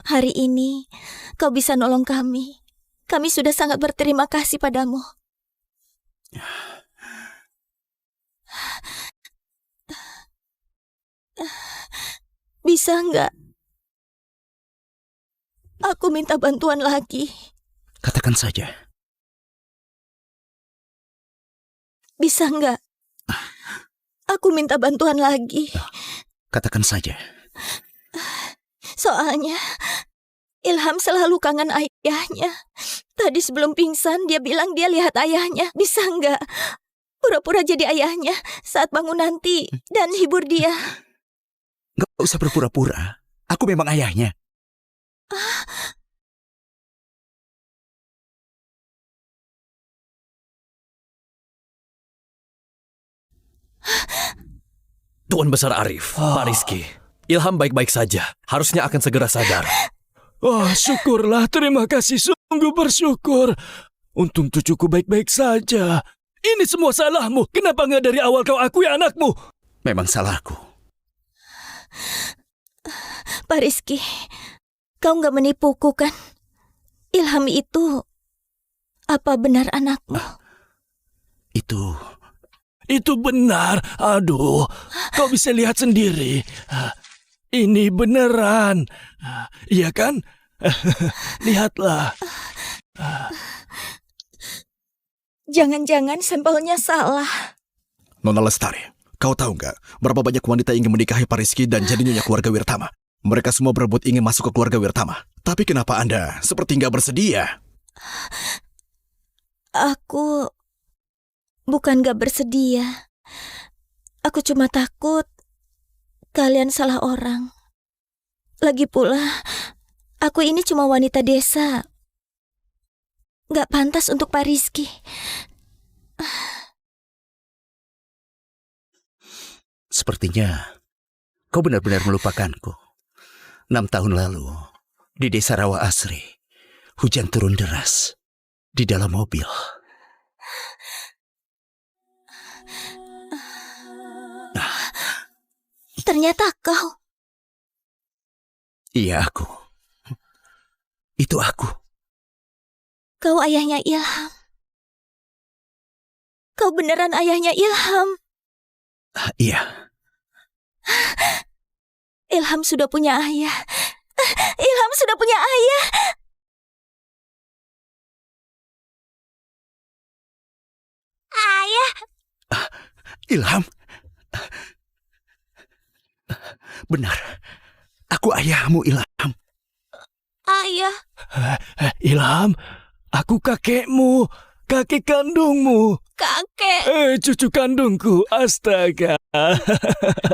Hari ini kau bisa nolong kami. Kami sudah sangat berterima kasih padamu. Bisa nggak? Aku minta bantuan lagi. Katakan saja. Bisa nggak? Aku minta bantuan lagi. Katakan saja. Soalnya Ilham selalu kangen ayahnya. Tadi sebelum pingsan dia bilang dia lihat ayahnya. Bisa nggak? Pura-pura jadi ayahnya saat bangun nanti dan hibur dia. Nggak usah berpura-pura. Aku memang ayahnya. Tuan Besar Arif, Pak Rizky, Ilham baik-baik saja. Harusnya akan segera sadar. Wah, syukurlah. Terima kasih. Sungguh bersyukur. Untung cucuku baik-baik saja. Ini semua salahmu. Kenapa nggak dari awal kau akui anakmu? Memang salahku. Pak Rizky, kau nggak menipuku kan? Ilham itu apa benar anakmu? Itu benar. Aduh, kau bisa lihat sendiri. Ini beneran. Iya kan? Lihatlah. Jangan-jangan sampelnya salah. Nona Lestari, kau tahu nggak berapa banyak wanita ingin menikahi Pak Rizky dan jadi nyonya keluarga Wirtama? Mereka semua berebut ingin masuk ke keluarga Wirtama. Tapi kenapa Anda seperti nggak bersedia? Aku bukan gak bersedia. Aku cuma takut kalian salah orang. Lagi pula, aku ini cuma wanita desa. Gak pantas untuk Pak Rizky. Sepertinya kau benar-benar melupakanku. 6 tahun lalu, di desa Rawa Asri, hujan turun deras di dalam mobil. Ternyata kau. Iya, aku. Itu aku. Kau ayahnya Ilham. Kau beneran ayahnya Ilham. Iya. Ilham sudah punya ayah. Ilham sudah punya ayah. Ayah, Ilham. Benar. Aku ayahmu, Ilham. ayah. Ilham, aku kakekmu, kakek kandungmu. Kakek. Cucu kandungku, astaga.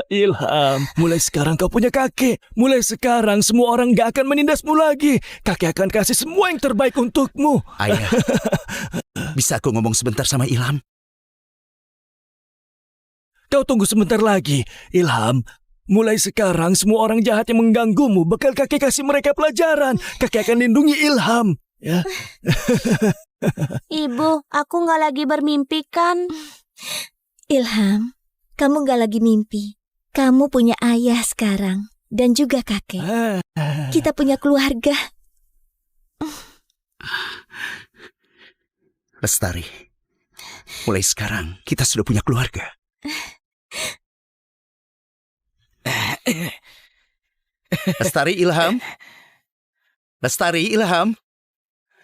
Ilham, mulai sekarang kau punya kakek. Mulai sekarang semua orang gak akan menindasmu lagi. Kakek akan kasih semua yang terbaik untukmu. Ayah, bisa aku ngomong sebentar sama Ilham? Kau tunggu sebentar lagi, Ilham. Mulai sekarang semua orang jahat yang mengganggumu bakal kakek kasih mereka pelajaran. Kakek akan lindungi Ilham. Ya. Ibu, aku nggak lagi bermimpi kan? Ilham, kamu gak lagi mimpi. Kamu punya ayah sekarang. Dan juga kakek. Kita punya keluarga. Lestari, mulai sekarang kita sudah punya keluarga. Lestari, Ilham. Lestari, Ilham.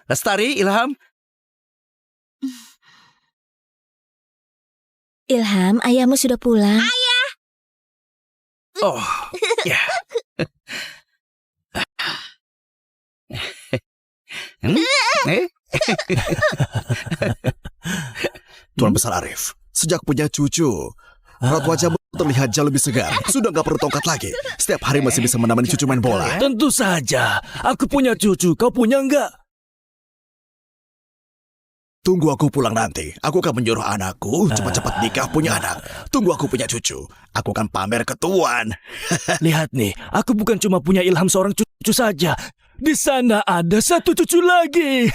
Lestari, Ilham. Ilham, ayahmu sudah pulang. Ayah. Oh, ya. Tuan Besar Arif, sejak punya cucu, raut wajahmu terlihat jauh lebih segar. Sudah nggak perlu tongkat lagi. Setiap hari masih bisa menemani cucu main bola. Tentu saja. Aku punya cucu, kau punya enggak? Tunggu aku pulang nanti. Aku akan menyuruh anakku cepat-cepat nikah punya anak. Tunggu aku punya cucu. Aku akan pamer ke tuan. Lihat nih, aku bukan cuma punya Ilham seorang cucu saja. Di sana ada satu cucu lagi.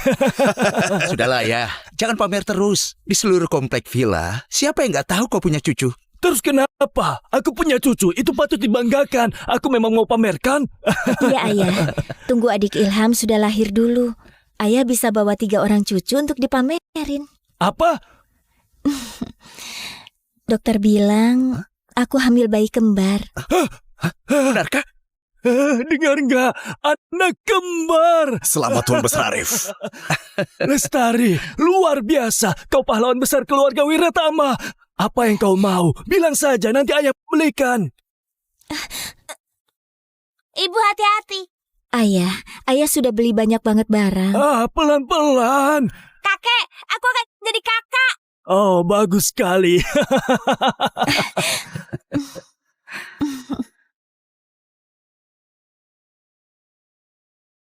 Sudahlah ya, jangan pamer terus. Di seluruh komplek villa, siapa yang nggak tahu kau punya cucu? Terus kenapa? Aku punya cucu, itu patut dibanggakan. Aku memang mau pamerkan. Iya, ayah. Tunggu adik Ilham sudah lahir dulu. Ayah bisa bawa 3 orang cucu untuk dipamerin. Apa? Dokter bilang, aku hamil bayi kembar. Benarkah? Dengar nggak? Anak kembar. Selamat Tuan Besar Arif. Lestari, luar biasa. Kau pahlawan besar keluarga Wiratama. Apa yang kau mau? Bilang saja, nanti ayah belikan. Ibu hati-hati. Ayah sudah beli banyak banget barang. Pelan-pelan. Kakek, aku akan jadi kakak. Oh, bagus sekali.